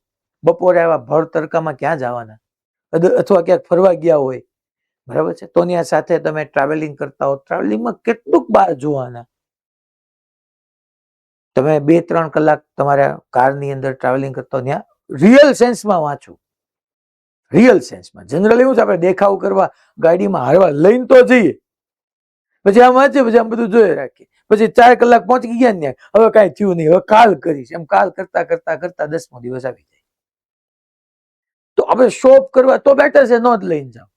બપોરે આવ્યા ભર તડકામાં ક્યાં જવાના, અથવા ક્યાંક ફરવા ગયા હોય, બરાબર છે, તો ત્યાં સાથે તમે ટ્રાવેલિંગ કરતા હો, ટ્રાવેલિંગમાં કેટલુંક બહાર જોવાના. તમે 2-3 કલાક તમારા કારની અંદર ટ્રાવેલિંગ કરતા હો, ત્યાં રિયલ સેન્સમાં વાંચો. રિયલ સેન્સમાં જનરલી શું છે, આપણે દેખાવ કરવા ગાડીમાં હારવા લઈને તો જઈએ, પછી આમ વાંચીએ, પછી આમ બધું જોઈ રાખીએ, પછી 4 કલાક પહોંચી ગયા ને, હવે કાંઈ થયું નહીં, હવે કાલ કરીશ, એમ કાલ કરતા કરતા કરતા 10મો દિવસ આવી જાય. તો આપણે શોપ કરવા તો બેટર છે, નો જ લઈને જાઓ.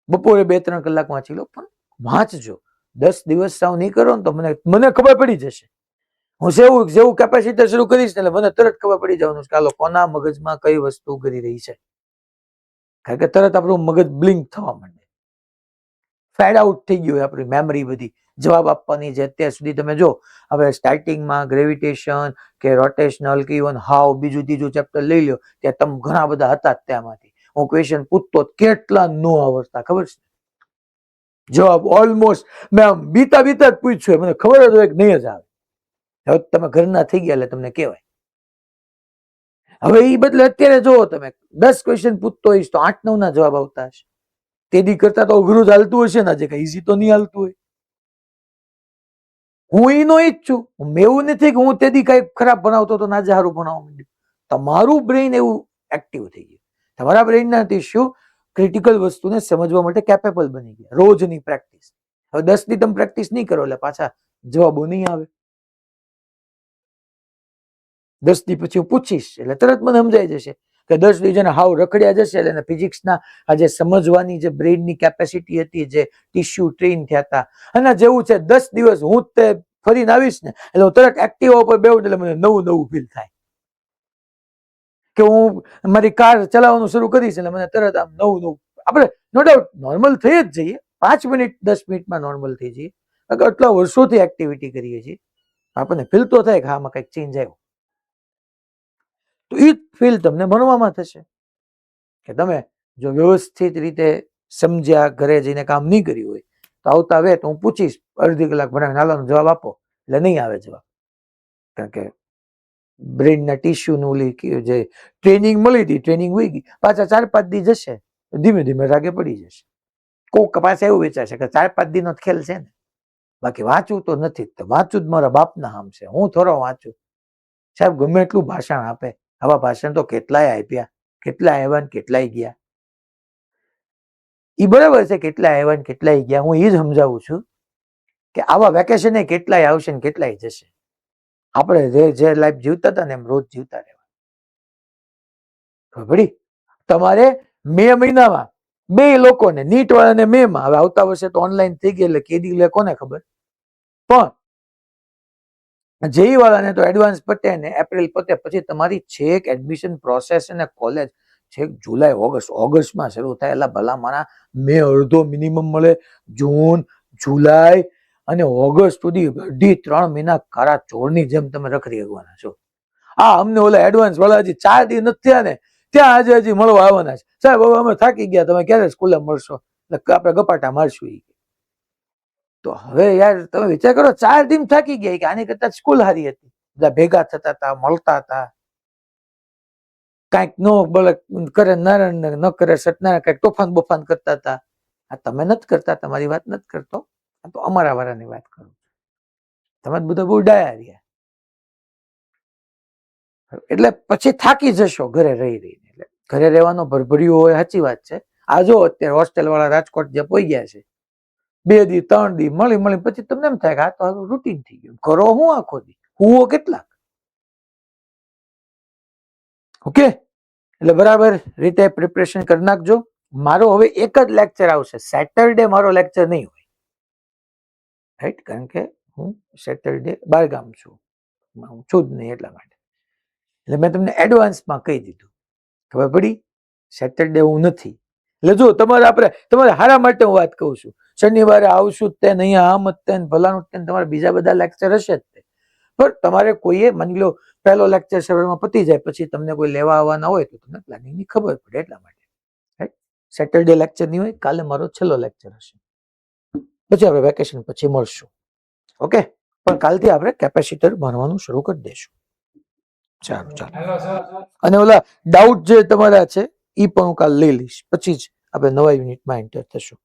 બપોરે 2-3 કલાક વાંચી લો, પણ વાંચજો. 10 દિવસ સાવ નહીં કરો ને તો મને ખબર પડી જશે. હું જેવું કેપેસિટર શરૂ કરીશ ને એટલે મને તરત ખબર પડી જવાનું કે કોના મગજમાં કઈ વસ્તુ કરી રહી છે. કારણ કે તરત આપણું મગજ બ્લિંક થવા માંડે, ફેડ આઉટ થઈ ગયું હોય આપણી મેમરી બધી જવાબ આપવાની છે. અત્યાર સુધી તમે જો હવે સ્ટાર્ટિંગમાં ગ્રેવિટેશન કે રોટેશનલ કે ઇવન હાવ બીજું ત્રીજું ચેપ્ટર લઈ લો, ત્યાં તમે ઘણા બધા હતા જ ત્યાંમાંથી. હું ક્વેશ્ચન પૂછતો કેટલા નો આવડતા ખબર છે, જવાબ ઓલમોસ્ટ મેં આમ બીતા બીતા જ પૂછ્યું, મને ખબર જ હોય કે નહીં જ આવે. હવે તમે ઘરના થઈ ગયા એટલે તમને કહેવાય. હવે એ બદલે અત્યારે જુઓ તમે 10 ક્વેશ્ચન પૂછતો હોઈશ તો 8-9 ના જવાબ આવતા હશે. તેદી કરતા તો અઘરું જ હાલતું હશે ને, આજે કઈ ઈઝી તો નહીં હાલતું હોય. હું ઈ નો ઈ જ છું. એવું નથી કે હું તેદી કઈ ખરાબ ભણાવતો તો આજે સારું ભણાવવા માંડ્યું. તમારું બ્રેઇન એવું એક્ટિવ થઈ ગયું. તમારા બ્રેઇનના ટિશ્યુ ક્રિટિકલ વસ્તુને સમજવા માટે કેપેબલ બની ગયા. રોજની પ્રેક્ટિસ. હવે 10 ની તમે પ્રેક્ટિસ નહીં કરો એટલે પાછા જવાબો નહીં આવે. 10 દી પછી હું પૂછીશ એટલે તરત મને સમજાઈ જશે કે 10 દી જેને હાવ રખડ્યા જશે એટલે એને ફિઝિક્સના આજે સમજવાની જે બ્રેઇનની કેપેસિટી હતી, જે ટિશ્યુ ટ્રેન થયા હતા, અને જેવું છે 10 દિવસ હું તે ફરીને આવીશ ને એટલે હું તરત એક્ટિવા ઉપર બેવું એટલે મને નવું નવું ફીલ થાય કે હું મારી કાર ચલાવવાનું શરૂ કરીશ એટલે મને તરત આમ નવું નવું, આપણે નો ડાઉટ નોર્મલ થઈ જ જઈએ, 5 મિનિટ 10 મિનિટમાં નોર્મલ થઈ જઈએ. આટલા વર્ષોથી એક્ટિવિટી કરીએ છીએ, આપણને ફીલ તો થાય કે આમાં કંઈક ચેન્જ આવ્યો. તો એ ફીલ તમને ભણવામાં થશે કે તમે જો વ્યવસ્થિત રીતે સમજ્યા, ઘરે જઈને કામ નહીં કર્યું હોય તો આવતા આવે તો હું પૂછીશ, અડધી કલાક ભણાવીને હાલવાનો જવાબ આપો એટલે નહીં આવે જવાબ. કારણ કે બ્રેઇનના ટિશ્યુનું ઓલી જે ટ્રેનિંગ મળી હતી, ટ્રેનિંગ હોઈ ગઈ. પાછા 4-5 દી જશે ધીમે ધીમે રાગે પડી જશે. કોક પાછા એવું વિચારશે કે 4-5 દીનો ખેલ છે ને, બાકી વાંચવું તો નથી જ. વાંચવું જ મારા બાપના આમ છે, હું થોડો વાંચું. સાહેબ ગમે એટલું ભાષણ આપે, આવા ભાષણ તો કેટલાય આપ્યા, કેટલાય આવ્યા ને કેટલાય ગયા. એ બરાબર છે, કેટલાય આવ્યા ને કેટલાય ગયા. હું એ જ સમજાવું છું કે આવા વેકેશન કેટલાય આવશે ને કેટલાય જશે. આપણે જે લાઈફ જીવતા હતા ને એમ રોજ જીવતા રહેવા. ખબર પડી? તમારે મે મહિનામાં 2 લોકોને નીટ વાળાને મે માં, હવે આવતા વર્ષે તો ઓનલાઈન થઈ ગઈ એટલે કેદી લે કોને ખબર, પણ જેઈ વાળાને તો એડવાન્સ પતે ને એપ્રિલ પતે પછી તમારી છેક એડમિશન પ્રોસેસ અને કોલેજ છેક જુલાઈ ઓગસ્ટમાં શરૂ થાય. એટલે ભલા મારા મે અડધો મિનિમમ મળે, જૂન જુલાઈ અને ઓગસ્ટ સુધી અઢી 3 મહિના કારા ચોરની જેમ તમે રખડી શકવાના છો. અમને ઓલા એડવાન્સ વાળા હજી 4 દી નથી થયા ને ત્યાં આજે હજી મળવા આવવાના છે. સાહેબ હવે અમે થાકી ગયા, તમે ક્યારે સ્કૂલે મળશો? એટલે આપણે ગપાટા મારશું. તો હવે યાર તમે વિચાર કરો, 4 દિન થાકી ગયા કે આની કરતા સ્કૂલ હારી હતી. બધા ભેગા થતા હતા, મળતા હતા, કાંઈક નો બોલે કરે નારાયણ ન કરે સત્યનારાયણ, કાંઈક તોફાન બોફાન કરતા હતા. આ તમે નથી કરતા, તમારી વાત નથી કરતો, આ તો અમારા વાળાની વાત કરું. તમે બધા બહુ ડાયા રહ્યા એટલે પછી થાકી જશો ઘરે રહી રહીને. એટલે ઘરે રહેવાનો ભરભર્યું હોય, સાચી વાત છે. આ જો અત્યારે હોસ્ટેલ વાળા રાજકોટ જે પોઈ ગયા છે, 2 દી 3 દી મળી પછી તમને એમ થાય કે આ તો રૂટીન થઈ ગયું. કરો હું આખો દી હુવો કેટલાક. ઓકે, એટલે બરાબર રીતે પ્રિપરેશન કરી નાખજો. મારો હવે એક જ લેક્ચર આવશે, સેટરડે મારો લેક્ચર નહીં હોય, રાઈટ? કારણ કે હું સેટરડે બહારગામ છું, હું છું જ નહીં એટલા માટે. એટલે મેં તમને એડવાન્સમાં કહી દીધું, ખબર પડી? સેટરડે હું નથી. એટલે જો તમારે હારા માટે હું વાત કહું છું, શનિવારે આવશું તે નહીં, આમ જ તે ભલાનું તે, તમારે બીજા બધા લેક્ચર હશે જ તે, પણ તમારે કોઈએ માની લો પહેલો લેક્ચર સવારમાં પતી જાય પછી તમને કોઈ લેવા આવવાના હોય તો તમને પ્લાનિંગની ખબર પડે એટલા માટે. રાઈટ? સેટરડે લેક્ચર નહીં હોય, કાલે મારો છેલ્લો લેક્ચર હશે, પછી આપણે વેકેશન પછી મળશું. ઓકે, પણ કાલથી આપણે કેપેસિટર ભણવાનું શરૂ કરી દઈશું. સારું, ચાલો. Hello sir. અને ઓલા ડાઉટ જે તમારા છે એ પણ હું કાલ લઈ લઈશ, પછી જ આપણે નવા યુનિટમાં એન્ટર થશું.